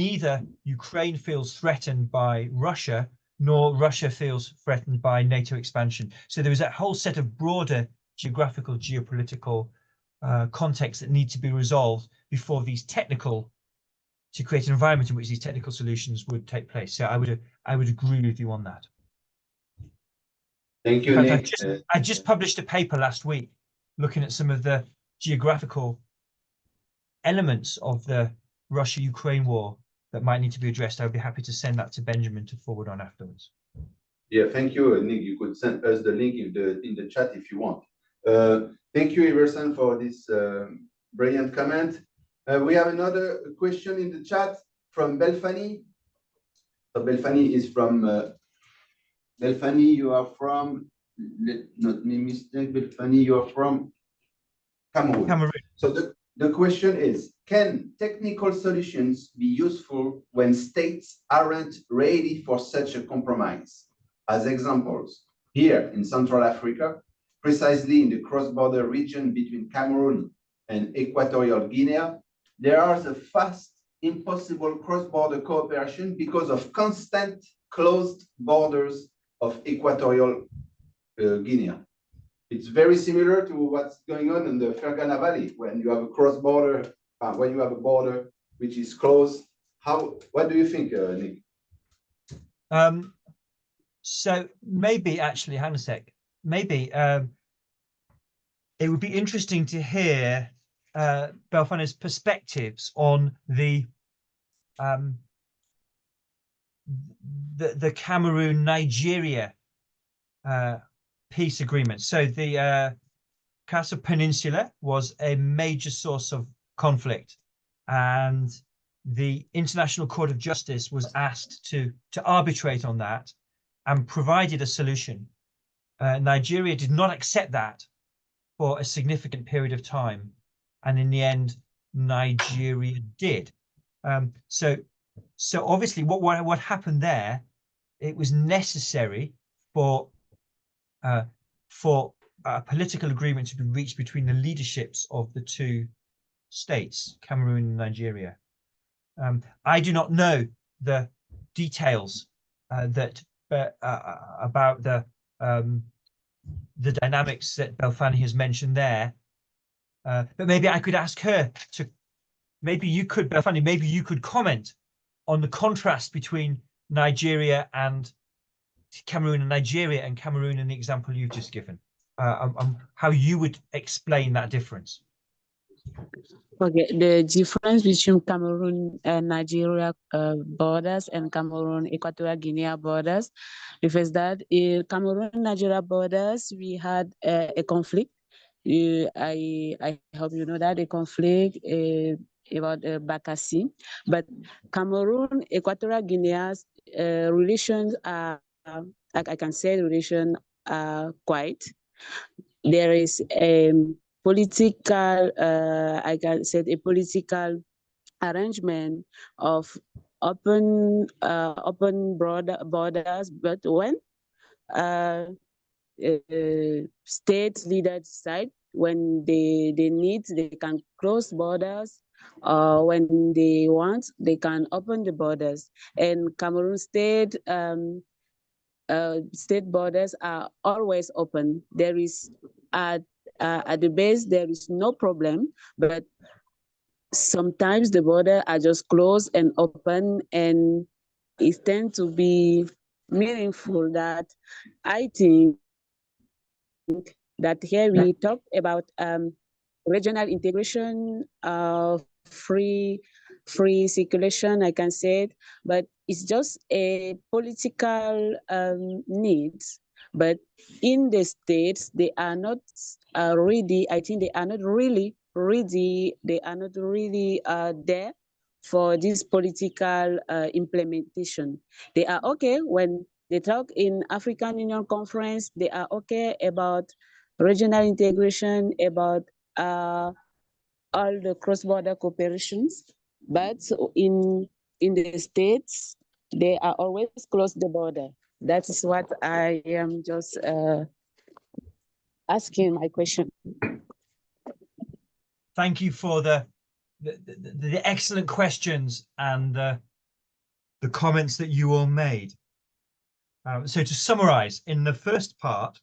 neither Ukraine feels threatened by Russia, nor Russia feels threatened by NATO expansion. So there is a whole set of broader geographical, geopolitical contexts that need to be resolved before these technical, to create an environment in which these technical solutions would take place. So I would agree with you on that. Thank you, In fact, Nick. I just published a paper last week looking at some of the geographical elements of the Russia-Ukraine war that might need to be addressed. I would be happy to send that to Benjamin to forward on afterwards. Yeah, thank you, Nick. You could send us the link in the chat if you want. Thank you, Iverson, for this brilliant comment. We have another question in the chat from Belfani. So Belfani is from Belfani, you are from, not me mistake, Belfani, you are from Cameroon. Cameroon. So the question is, can technical solutions be useful when states aren't ready for such a compromise? As examples, here in Central Africa, precisely in the cross-border region between Cameroon and Equatorial Guinea, there are the fast, impossible cross-border cooperation because of constant closed borders of Equatorial Guinea. It's very similar to what's going on in the Fergana Valley when you have a cross-border, when you have a border which is closed. What do you think, Nick? So maybe actually, hang on a sec. Maybe it would be interesting to hear Belfani's perspectives on the Cameroon-Nigeria peace agreement. So the Casa Peninsula was a major source of conflict, and the International Court of Justice was asked to arbitrate on that and provided a solution. Nigeria did not accept that for a significant period of time, and in the end, Nigeria did. So obviously, what happened there? It was necessary for a political agreement to be reached between the leaderships of the two states, Cameroon and Nigeria. I do not know the details about the dynamics that Belfani has mentioned there, but maybe I could ask her to. Maybe you could, Belfani. Maybe you could comment on the contrast between Nigeria and Cameroon and Nigeria and Cameroon in the example you've just given. How you would explain that difference. Okay, the difference between Cameroon and Nigeria borders and Cameroon Equatorial Guinea borders refers that in Cameroon Nigeria borders we had a conflict. I hope you know that, a conflict about Bakassi, but Cameroon Equatorial Guinea's relations are, I can say, the relations are quite. There is a political, I can say, a political arrangement of open borders, but when state leaders decide when they need, they can close borders, or when they want, they can open the borders. And Cameroon state borders are always open. There is at the base there is no problem, but sometimes the border are just closed and open, and it tends to be meaningful that I think that here we talk about regional integration, free circulation, I can say it, but it's just a political need. But in the states, they are not ready. I think they are not really ready. They are not really there for this political implementation. They are okay when they talk in African Union Conference. They are okay about regional integration, about all the cross-border cooperations, but in the states, they are always close the border. That is what I am just asking my question. Thank you for the excellent questions and the comments that you all made. So to summarize, in the first part,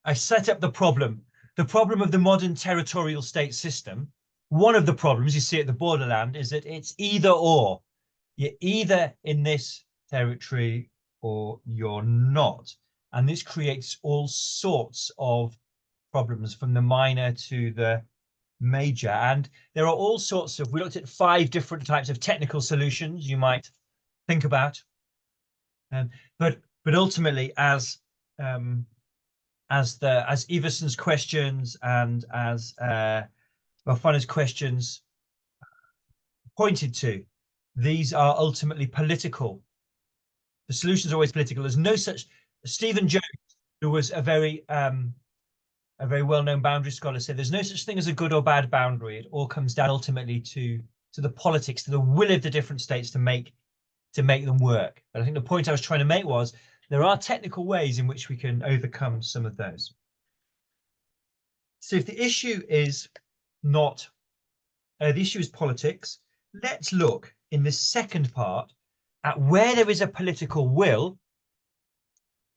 I set up the problem of the modern territorial state system. One of the problems you see at the borderland is that it's either or. You're either in this territory or you're not. And this creates all sorts of problems, from the minor to the major. And there are all sorts of, we looked at 5 different types of technical solutions you might think about. But ultimately, as Everson's questions and as Bafana's questions pointed to, these are ultimately political. The solutions are always political. There's no such. Stephen Jones, who was a very well-known boundary scholar, said there's no such thing as a good or bad boundary. It all comes down ultimately to the politics, to the will of the different states to make them work. But I think the point I was trying to make was there are technical ways in which we can overcome some of those. So if the issue is not, the issue is politics, let's look in the second part at where there is a political will,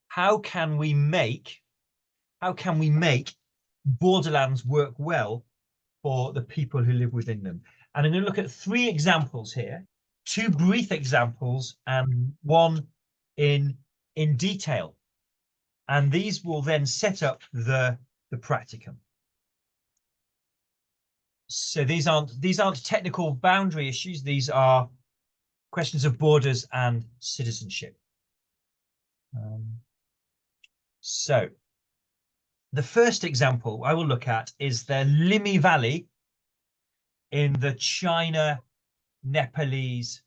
how can we make borderlands work well for the people who live within them? And I'm going to look at 3 examples here, 2 brief examples and 1 in detail. And these will then set up the practicum. So these aren't technical boundary issues. These are questions of borders and citizenship. So the first example I will look at is the Limi Valley in the China-Nepalese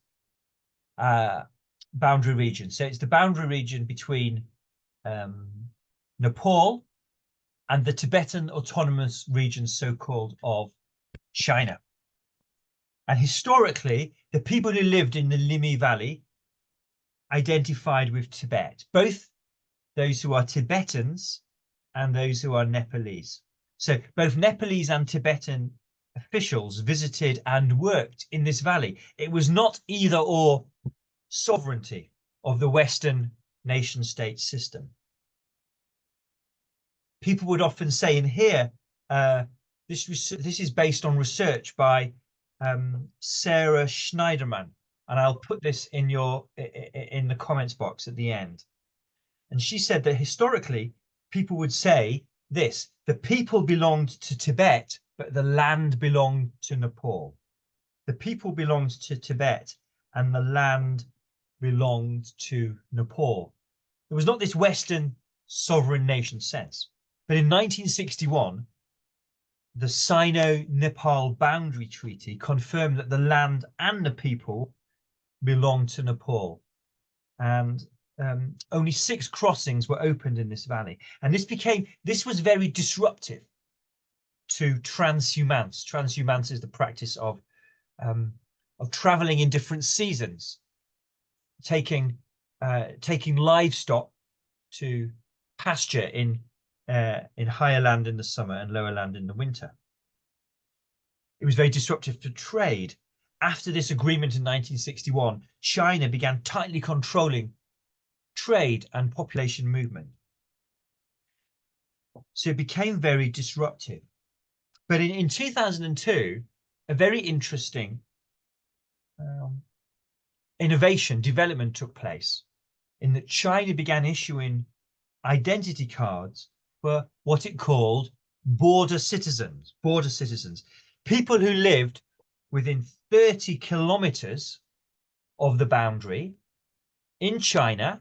boundary region. So it's the boundary region between Nepal and the Tibetan Autonomous Region, so-called, of China. And historically, the people who lived in the Limi Valley identified with Tibet, both those who are Tibetans and those who are Nepalese. So both Nepalese and Tibetan officials visited and worked in this valley. It was not either or sovereignty of the Western nation-state system. People would often say in here, this is based on research by Sarah Schneiderman, and I'll put this in the comments box at the end. And she said that historically, people would say this: the people belonged to Tibet, but the land belonged to Nepal. The people belonged to Tibet, and the land belonged to Nepal. There was not this Western sovereign nation sense. But in 1961, the Sino-Nepal Boundary Treaty confirmed that the land and the people belonged to Nepal. And only 6 crossings were opened in this valley. And this was very disruptive to transhumance. Transhumance is the practice of of traveling in different seasons, taking livestock to pasture in higher land in the summer and lower land in the winter. It was very disruptive to trade. After this agreement in 1961, China began tightly controlling trade and population movement. So it became very disruptive. But in 2002, a very interesting development took place in that China began issuing identity cards for what it called border citizens, people who lived within 30 kilometers of the boundary in China,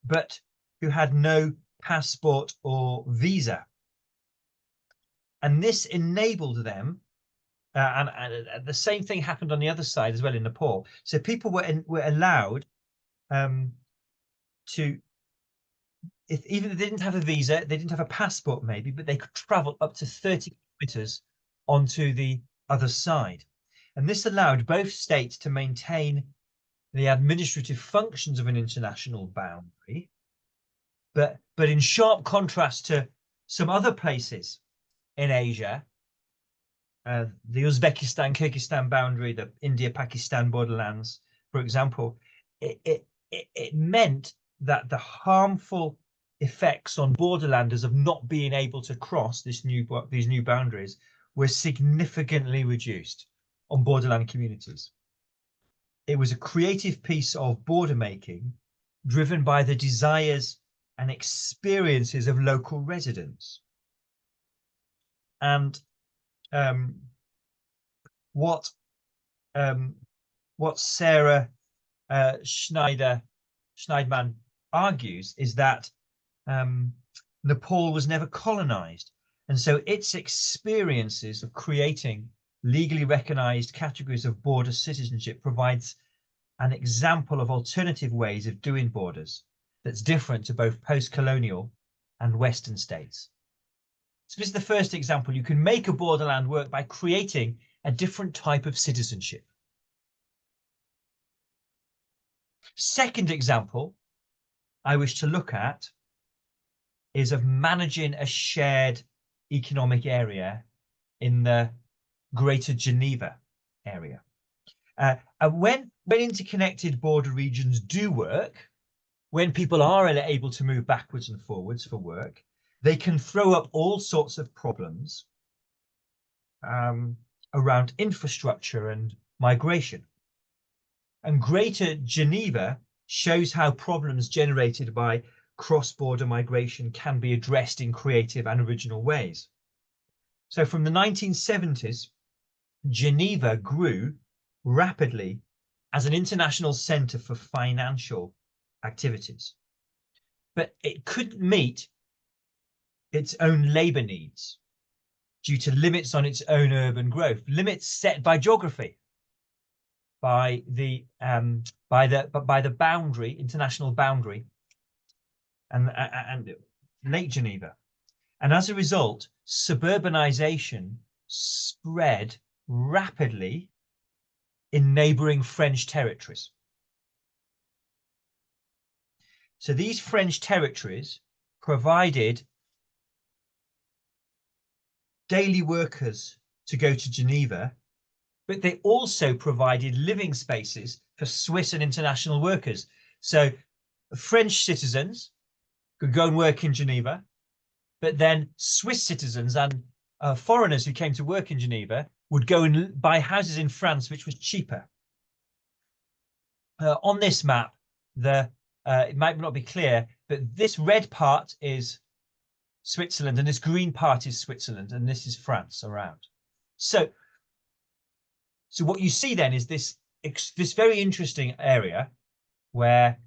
but who had no passport or visa. And this enabled them, and the same thing happened on the other side as well in Nepal. So people were allowed to, if even if they didn't have a visa, they didn't have a passport maybe, but they could travel up to 30 kilometers onto the other side. And this allowed both states to maintain the administrative functions of an international boundary, but in sharp contrast to some other places in Asia, the Uzbekistan-Kyrgyzstan boundary, the India-Pakistan borderlands, for example, it meant that the harmful effects on borderlanders of not being able to cross these new boundaries were significantly reduced on borderland communities. It was a creative piece of border making driven by the desires and experiences of local residents. And what Sarah Schneidman argues is that Nepal was never colonized, and so its experiences of creating legally recognized categories of border citizenship provides an example of alternative ways of doing borders that's different to both post-colonial and Western states. So this is the first example. You can make a borderland work by creating a different type of citizenship. Second example I wish to look at is of managing a shared economic area in the Greater Geneva area. And when interconnected border regions do work, when people are able to move backwards and forwards for work, they can throw up all sorts of problems around infrastructure and migration. And Greater Geneva shows how problems generated by cross-border migration can be addressed in creative and original ways. So from the 1970s, Geneva grew rapidly as an international center for financial activities, but it couldn't meet its own labor needs due to limits on its own urban growth, limits set by geography, by the boundary, international boundary, and Lake Geneva. And as a result, suburbanization spread rapidly in neighboring French territories. So these French territories provided daily workers to go to Geneva, but they also provided living spaces for Swiss and international workers. So French citizens could go and work in Geneva, but then Swiss citizens and foreigners who came to work in Geneva would go and buy houses in France, which was cheaper. On this map, it might not be clear, but this red part is Switzerland and this green part is Switzerland, and this is France around. So what you see then is this very interesting area where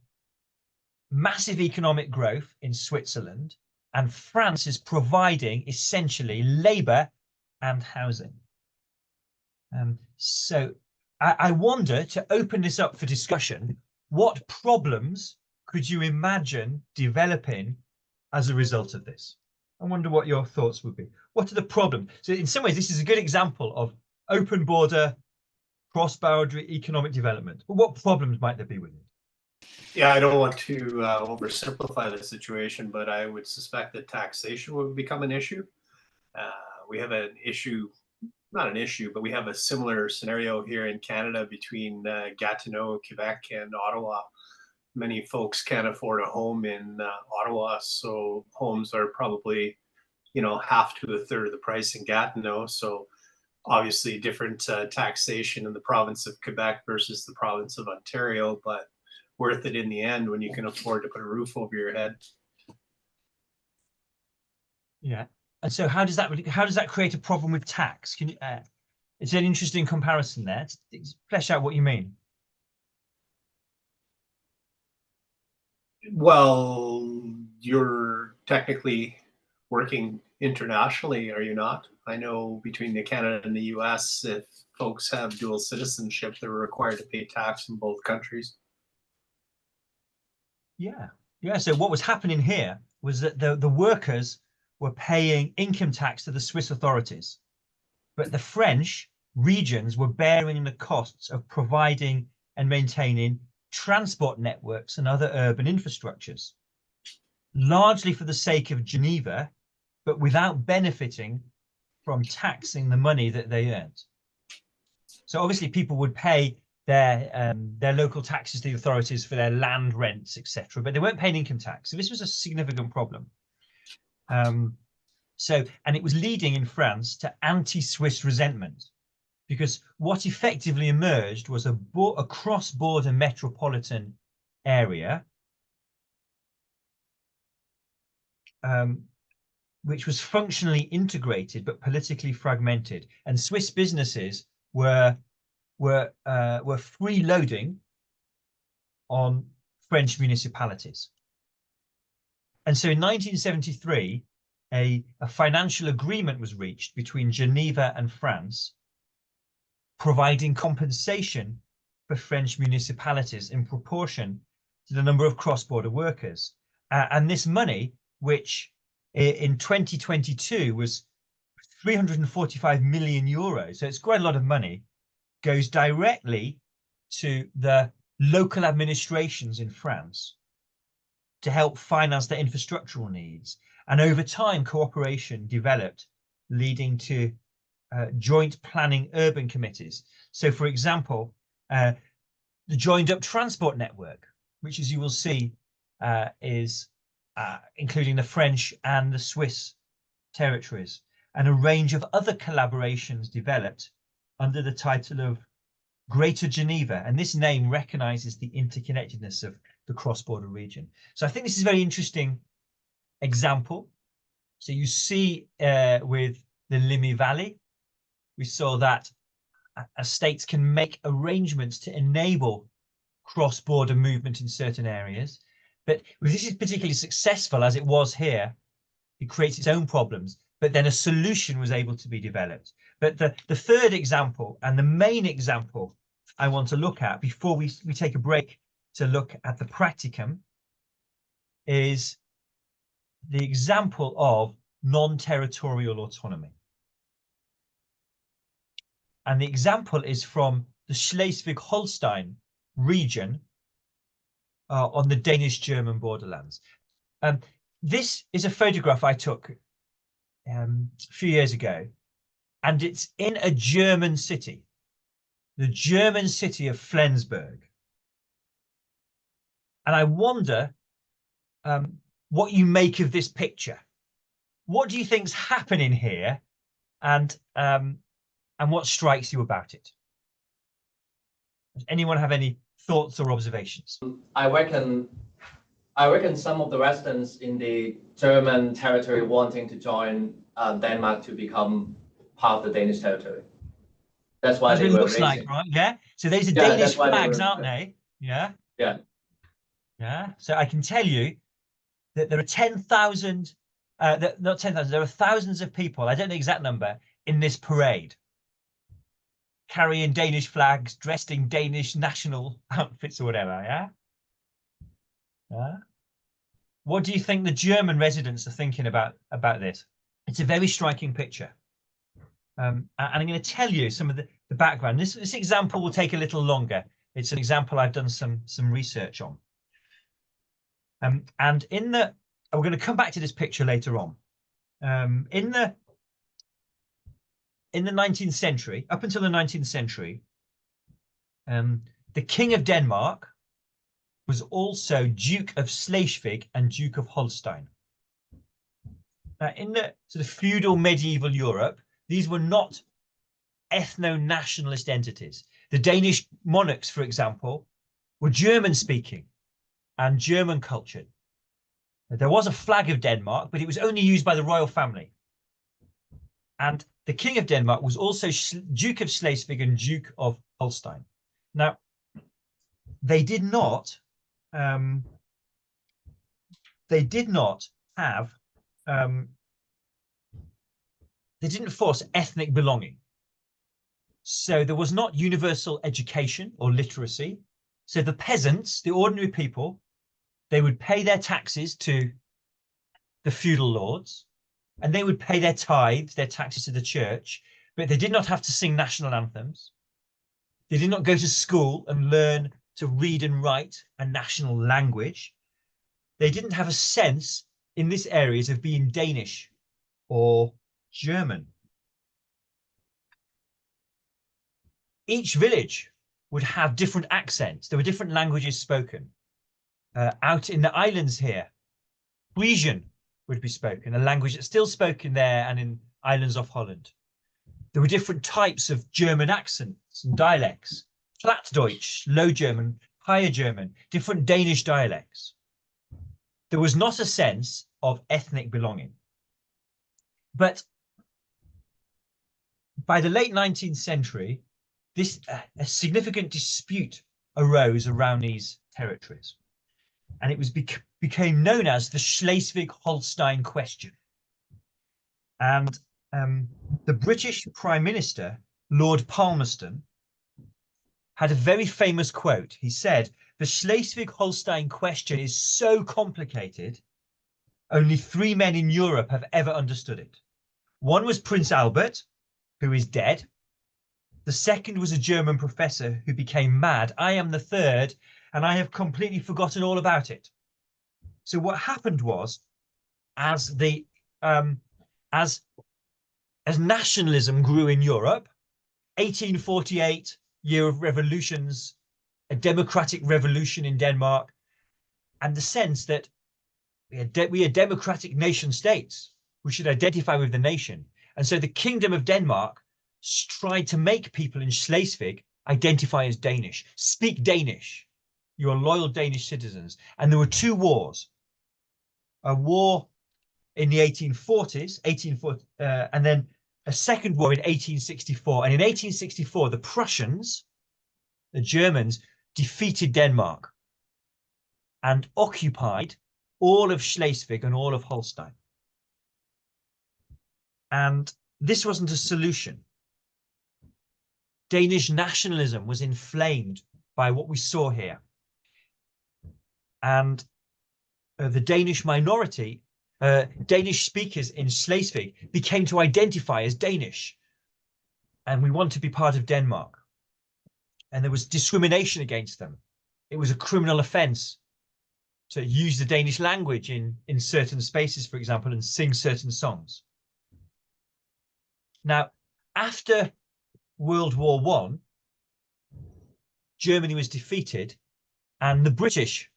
massive economic growth in Switzerland, and France is providing essentially labor and housing. So I wonder, to open this up for discussion, what problems could you imagine developing as a result of this? I wonder what your thoughts would be. What are the problems? So in some ways, this is a good example open border, cross-boundary economic development. But what problems might there be with it? Yeah, I don't want to oversimplify the situation, but I would suspect that taxation would become an issue. We have an issue, not an issue, but we have a similar scenario here in Canada between Gatineau, Quebec, and Ottawa. Many folks can't afford a home in Ottawa, so homes are probably, half to a third of the price in Gatineau. So obviously different taxation in the province of Quebec versus the province of Ontario, but worth it in the end when you can afford to put a roof over your head. Yeah. And so how does that create a problem with tax? Can you, it's an interesting comparison there. Flesh out what you mean. Well, you're technically working internationally, are you not? I know between Canada and the US, if folks have dual citizenship, they're required to pay tax in both countries. Yeah. Yeah. So what was happening here was that the workers were paying income tax to the Swiss authorities, but the French regions were bearing the costs of providing and maintaining transport networks and other urban infrastructures, largely for the sake of Geneva, but without benefiting from taxing the money that they earned. So obviously people would pay their local taxes to the authorities for their land rents, etc., but they weren't paying income tax. So this was a significant problem. And it was leading in France to anti-Swiss resentment, because what effectively emerged was a cross-border metropolitan area, which was functionally integrated but politically fragmented, and Swiss businesses were freeloading on French municipalities. And so in 1973, a financial agreement was reached between Geneva and France, providing compensation for French municipalities in proportion to the number of cross-border workers. And this money, which in 2022 was 345 million euros, so it's quite a lot of money, goes directly to the local administrations in France to help finance their infrastructural needs. And over time, cooperation developed, leading to joint planning urban committees. So, for example, the joined up transport network, which, as you will see, is including the French and the Swiss territories, and a range of other collaborations developed under the title of Greater Geneva. And this name recognizes the interconnectedness of the cross-border region. So I think this is a very interesting example. So you see with the Limi Valley, we saw that states can make arrangements to enable cross-border movement in certain areas. But if this is particularly successful, as it was here, it creates its own problems. But then a solution was able to be developed. But the third example, and the main example I want to look at before we take a break to look at the practicum, is the example of non-territorial autonomy. And the example is from the Schleswig-Holstein region on the Danish-German borderlands. This is a photograph I took a few years ago, and it's in a German city, the German city of Flensburg. And I wonder what you make of this picture. What do you think's happening here, and what strikes you about it? Does anyone have any thoughts or observations? I reckon some of the residents in the German territory wanting to join Denmark to become part of the Danish territory. That's why That's they what it were looks like, raising. right? Yeah. So these are Yeah, Danish that's why they flags, were- aren't they? Yeah. Yeah. Yeah. So I can tell you that there are 10,000, not 10,000, there are thousands of people, I don't know the exact number, in this parade, carrying Danish flags, dressed in Danish national outfits or whatever, yeah? Yeah. What do you think the German residents are thinking about this? It's a very striking picture. And I'm going to tell you some of the background. This example will take a little longer. It's an example I've done some research on. And we're going to come back to this picture later on. In the 19th century, up until the 19th century, the King of Denmark was also Duke of Schleswig and Duke of Holstein. Now, in the sort of feudal medieval Europe, these were not ethno-nationalist entities. The Danish monarchs, for example, were German-speaking and German-cultured. There was a flag of Denmark, but it was only used by the royal family. And the King of Denmark was also Duke of Schleswig and Duke of Holstein. Now, they did not have they didn't force ethnic belonging. So there was not universal education or literacy. So the peasants, the ordinary people, they would pay their taxes to the feudal lords, and they would pay their tithes, their taxes to the church, but they did not have to sing national anthems. They did not go to school and learn to read and write a national language. They didn't have a sense in these areas of being Danish or German. Each village would have different accents. There were different languages spoken. Out in the islands here, Frisian would be spoken, a language that's still spoken there and in islands off Holland. There were different types of German accents and dialects. Plattdeutsch, Low German, Higher German, different Danish dialects. There was not a sense of ethnic belonging. But by the late 19th century, a significant dispute arose around these territories. And it was became known as the Schleswig-Holstein question. And the British Prime Minister, Lord Palmerston, had a very famous quote. He said, "The Schleswig-Holstein question is so complicated, only 3 men in Europe have ever understood it. One was Prince Albert, who is dead. The second was a German professor who became mad. I am the third, and I have completely forgotten all about it." So what happened was, as nationalism grew in Europe, 1848, year of revolutions, a democratic revolution in Denmark, and the sense that we are democratic nation states. We should identify with the nation. And so the Kingdom of Denmark tried to make people in Schleswig identify as Danish, speak Danish. You are loyal Danish citizens. And there were 2 wars. A war in the 1840s, and then a second war in 1864. And in 1864, the Prussians, the Germans, defeated Denmark and occupied all of Schleswig and all of Holstein. And this wasn't a solution. Danish nationalism was inflamed by what we saw here. And the Danish minority, Danish speakers in Schleswig, became to identify as Danish. And we want to be part of Denmark. And there was discrimination against them. It was a criminal offense to use the Danish language in certain spaces, for example, and sing certain songs. Now, after World War I, Germany was defeated, and the British,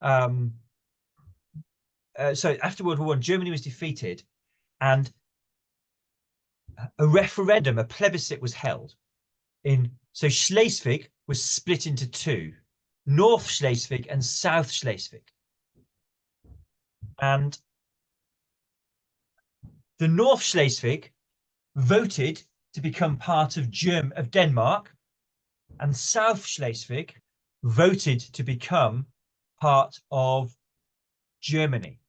so after World War I, Germany was defeated, and a referendum, a plebiscite was held. So Schleswig was split into 2, North Schleswig and South Schleswig. And the North Schleswig voted to become part of Denmark, and South Schleswig voted to become part of Germany.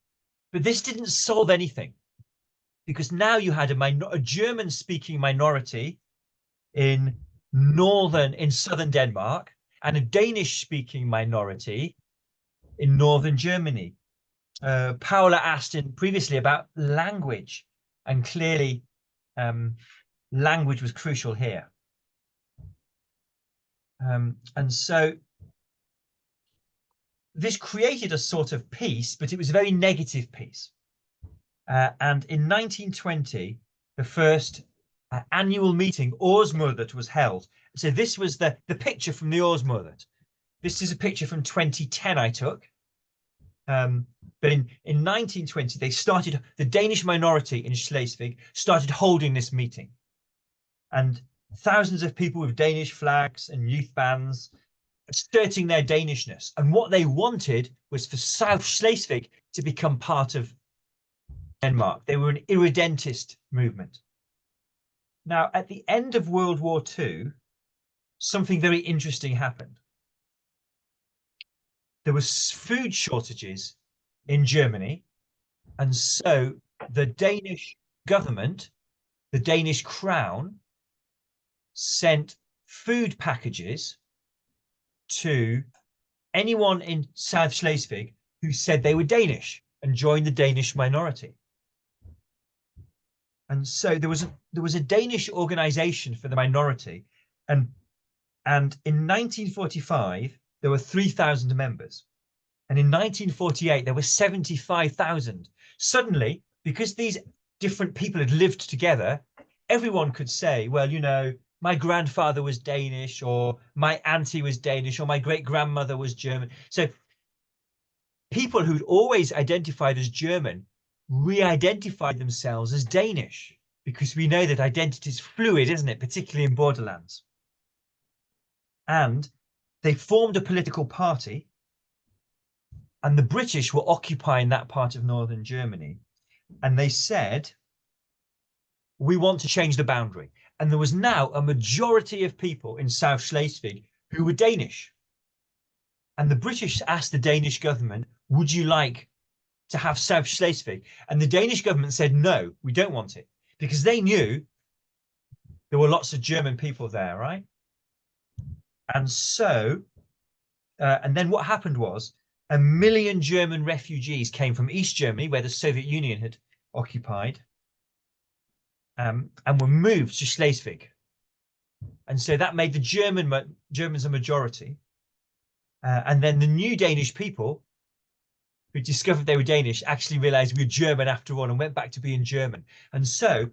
But this didn't solve anything, because now you had a German-speaking minority in southern Denmark and a Danish-speaking minority in northern Germany. Paula asked previously about language, and clearly language was crucial here. And so this created a sort of peace, but it was a very negative peace. And in 1920, the first annual meeting, Årsmötet, was held. So this was the picture from the Årsmötet. This is a picture from 2010 I took. But in 1920, they started, the Danish minority in Schleswig started holding this meeting. And thousands of people with Danish flags and youth bands asserting their Danishness. And what they wanted was for South Schleswig to become part of Denmark. They were an irredentist movement. Now, at the end of World War II, something very interesting happened. There was food shortages in Germany, and so the Danish government, the Danish crown, sent food packages to anyone in South Schleswig who said they were Danish and joined the Danish minority. And so there was a Danish organization for the minority, and in 1945 there were 3,000 members, and in 1948 there were 75,000. Suddenly, because these different people had lived together, everyone could say, well, you know, my grandfather was Danish, or my auntie was Danish, or my great grandmother was German. So people who'd always identified as German re-identified themselves as Danish, because we know that identity is fluid, isn't it? Particularly in borderlands. And they formed a political party, and the British were occupying that part of northern Germany. And they said, we want to change the boundary. And there was now a majority of people in South Schleswig who were Danish. And the British asked the Danish government, would you like to have South Schleswig? And the Danish government said, no, we don't want it, because they knew there were lots of German people there, right? And so, and then what happened was 1 million German refugees came from East Germany, where the Soviet Union had occupied, and were moved to Schleswig. And so that made the Germans a majority. And then the new Danish people who discovered they were Danish actually realized we were German after all and went back to being German. And so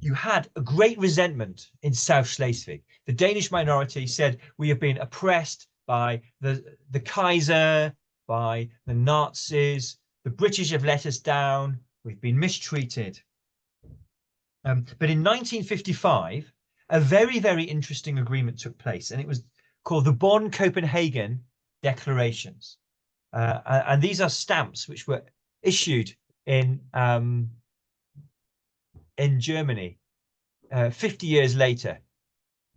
you had a great resentment in South Schleswig. The Danish minority said, we have been oppressed by the Kaiser, by the Nazis. The British have let us down. We've been mistreated. But in 1955, a very, very interesting agreement took place, and it was called the Bonn-Copenhagen Declarations. And these are stamps which were issued in Germany 50 years later,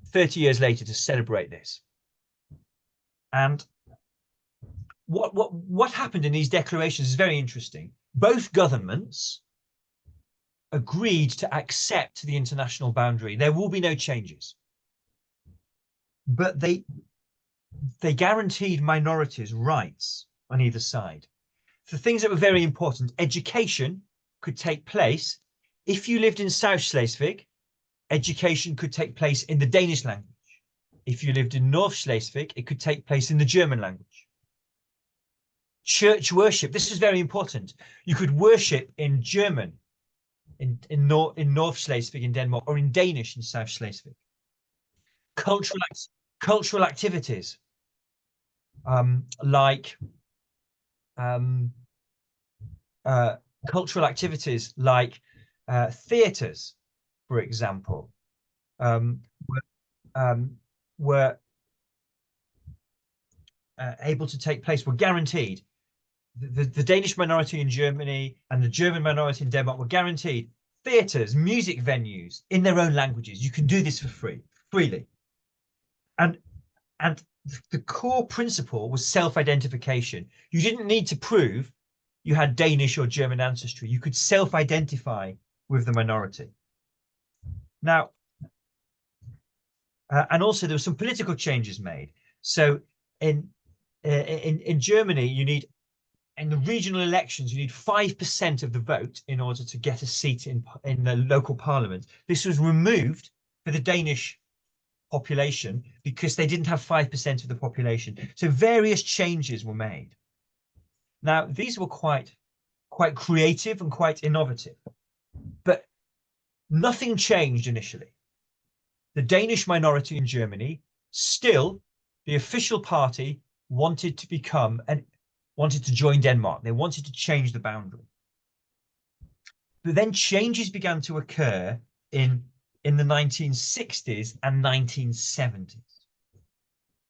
30 years later, to celebrate this. And what happened in these declarations is very interesting. Both governments agreed to accept the international boundary. There will be no changes. But they guaranteed minorities' rights on either side. For things that were very important, education could take place. If you lived in South Schleswig, education could take place in the Danish language. If you lived in North Schleswig, it could take place in the German language. Church worship, this is very important. You could worship in German in North Schleswig in Denmark, or in Danish in South Schleswig. Cultural activities, like theatres, for example, were able to take place, were guaranteed. The Danish minority in Germany and the German minority in Denmark were guaranteed theatres, music venues in their own languages. You can do this for freely. And the core principle was self-identification. You didn't need to prove you had Danish or German ancestry. You could self-identify with the minority. Now, and also there were some political changes made. So in Germany, you need in the regional elections, you need 5% of the vote in order to get a seat in the local parliament. This was removed for the Danish population because they didn't have 5% of the population. So various changes were made. Now, these were quite creative and quite innovative, but nothing changed initially. The Danish minority in Germany, still the official party, wanted to join Denmark. They wanted to change the boundary. But then changes began to occur in the 1960s and 1970s.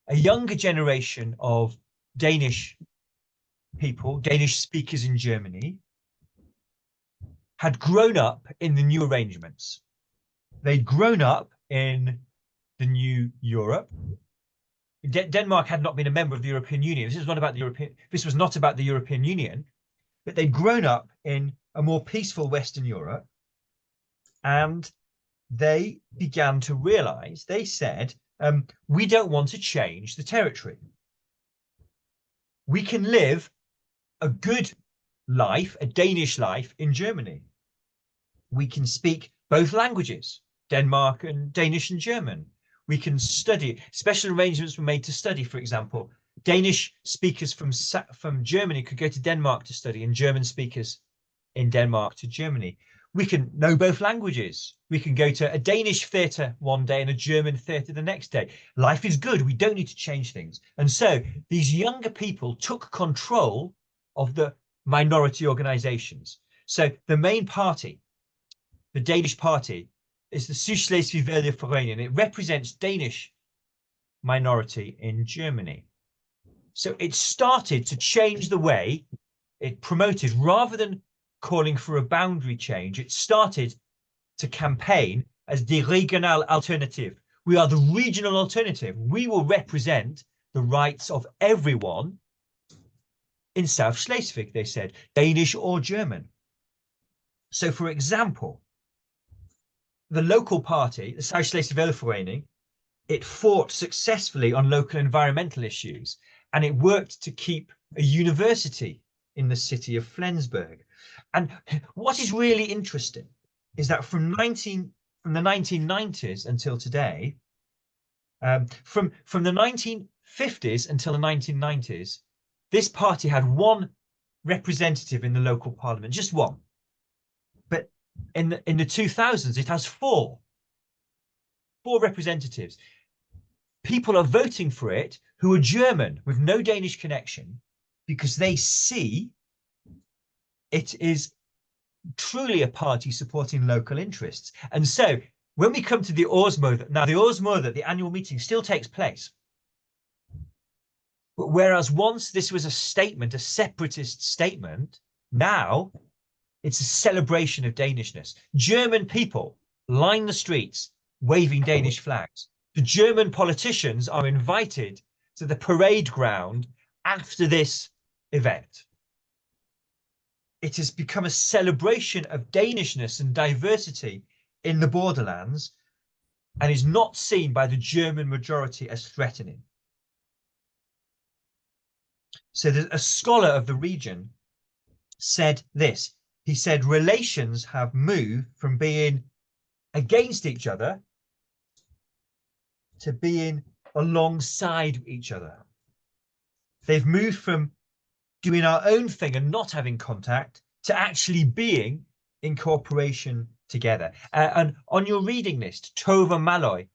A younger generation of Danish people, Danish speakers in Germany, had grown up in the new arrangements. They'd grown up in the new Europe. Denmark had not been a member of the European Union. This was not about the European Union, but they'd grown up in a more peaceful Western Europe, and they began to realize, they said, we don't want to change the territory. We can live a good life, a Danish life in Germany. We can speak both languages, Denmark and Danish and German. We can study. Special arrangements were made to study, for example. Danish speakers from Germany could go to Denmark to study, and German speakers in Denmark to Germany. We can know both languages. We can go to a Danish theatre one day and a German theatre the next day. Life is good. We don't need to change things. And so these younger people took control of the minority organizations. So the main party, the Danish party, is the Sydslesvig Verein. It represents Danish minority in Germany. So it started to change the way it promoted, rather than calling for a boundary change, it started to campaign as the regional alternative. We are the regional alternative. We will represent the rights of everyone in South Schleswig, they said, Danish or German. So, for example, the local party, the South Schleswig Verein, it fought successfully on local environmental issues, and it worked to keep a university in the city of Flensburg. And what is really interesting is that from the 1990s until today, from the 1950s until the 1990s, this party had one representative in the local parliament, just one. But in the 2000s, it has four representatives. People are voting for it who are German with no Danish connection, because they see it is truly a party supporting local interests. And so when we come to the Årsmøde, now the Årsmøde, the annual meeting, still takes place. But whereas once this was a statement, a separatist statement, now it's a celebration of Danishness. German people line the streets waving Danish flags. The German politicians are invited to the parade ground after this event. It has become a celebration of Danishness and diversity in the borderlands, and is not seen by the German majority as threatening. So a scholar of the region said this. He said relations have moved from being against each other to being alongside each other. They've moved from doing our own thing and not having contact to actually being in cooperation together. And on your reading list, Tove Malloy,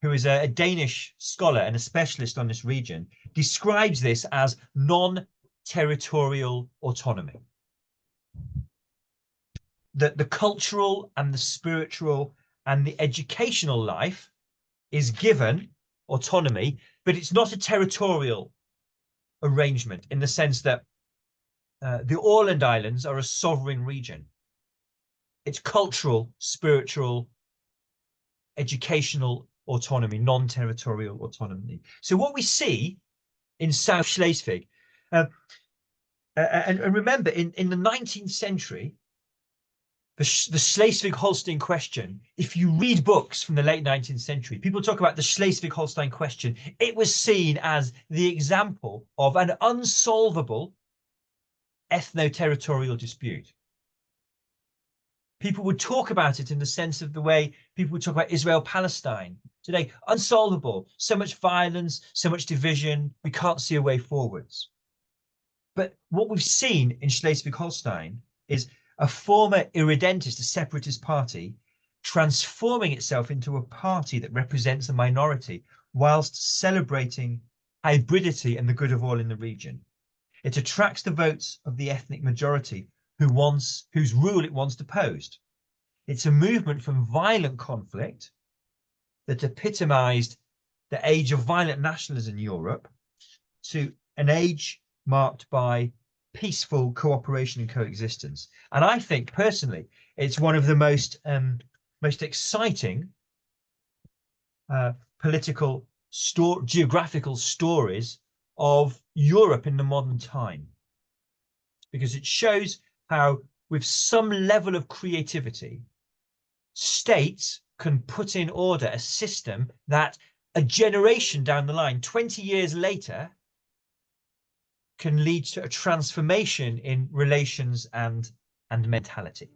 who is a Danish scholar and a specialist on this region, describes this as non-territorial autonomy. That the cultural and the spiritual and the educational life is given autonomy, but it's not a territorial arrangement in the sense that the Åland Islands are a sovereign region. It's cultural, spiritual, educational autonomy, non-territorial autonomy. So what we see in South Schleswig, and remember, in the 19th century, the Schleswig-Holstein question, if you read books from the late 19th century, people talk about the Schleswig-Holstein question. It was seen as the example of an unsolvable ethno-territorial dispute. People would talk about it in the sense of the way people would talk about Israel-Palestine today. Unsolvable, so much violence, so much division, we can't see a way forwards. But what we've seen in Schleswig-Holstein is a former irredentist, a separatist party, transforming itself into a party that represents a minority whilst celebrating hybridity and the good of all in the region. It attracts the votes of the ethnic majority whose rule it wants deposed. It's a movement from violent conflict that epitomized the age of violent nationalism in Europe to an age marked by peaceful cooperation and coexistence. And I think personally, it's one of the most exciting political geographical stories of Europe in the modern time, because it shows how, with some level of creativity, states can put in order a system that a generation down the line, 20 years later, can lead to a transformation in relations and mentality.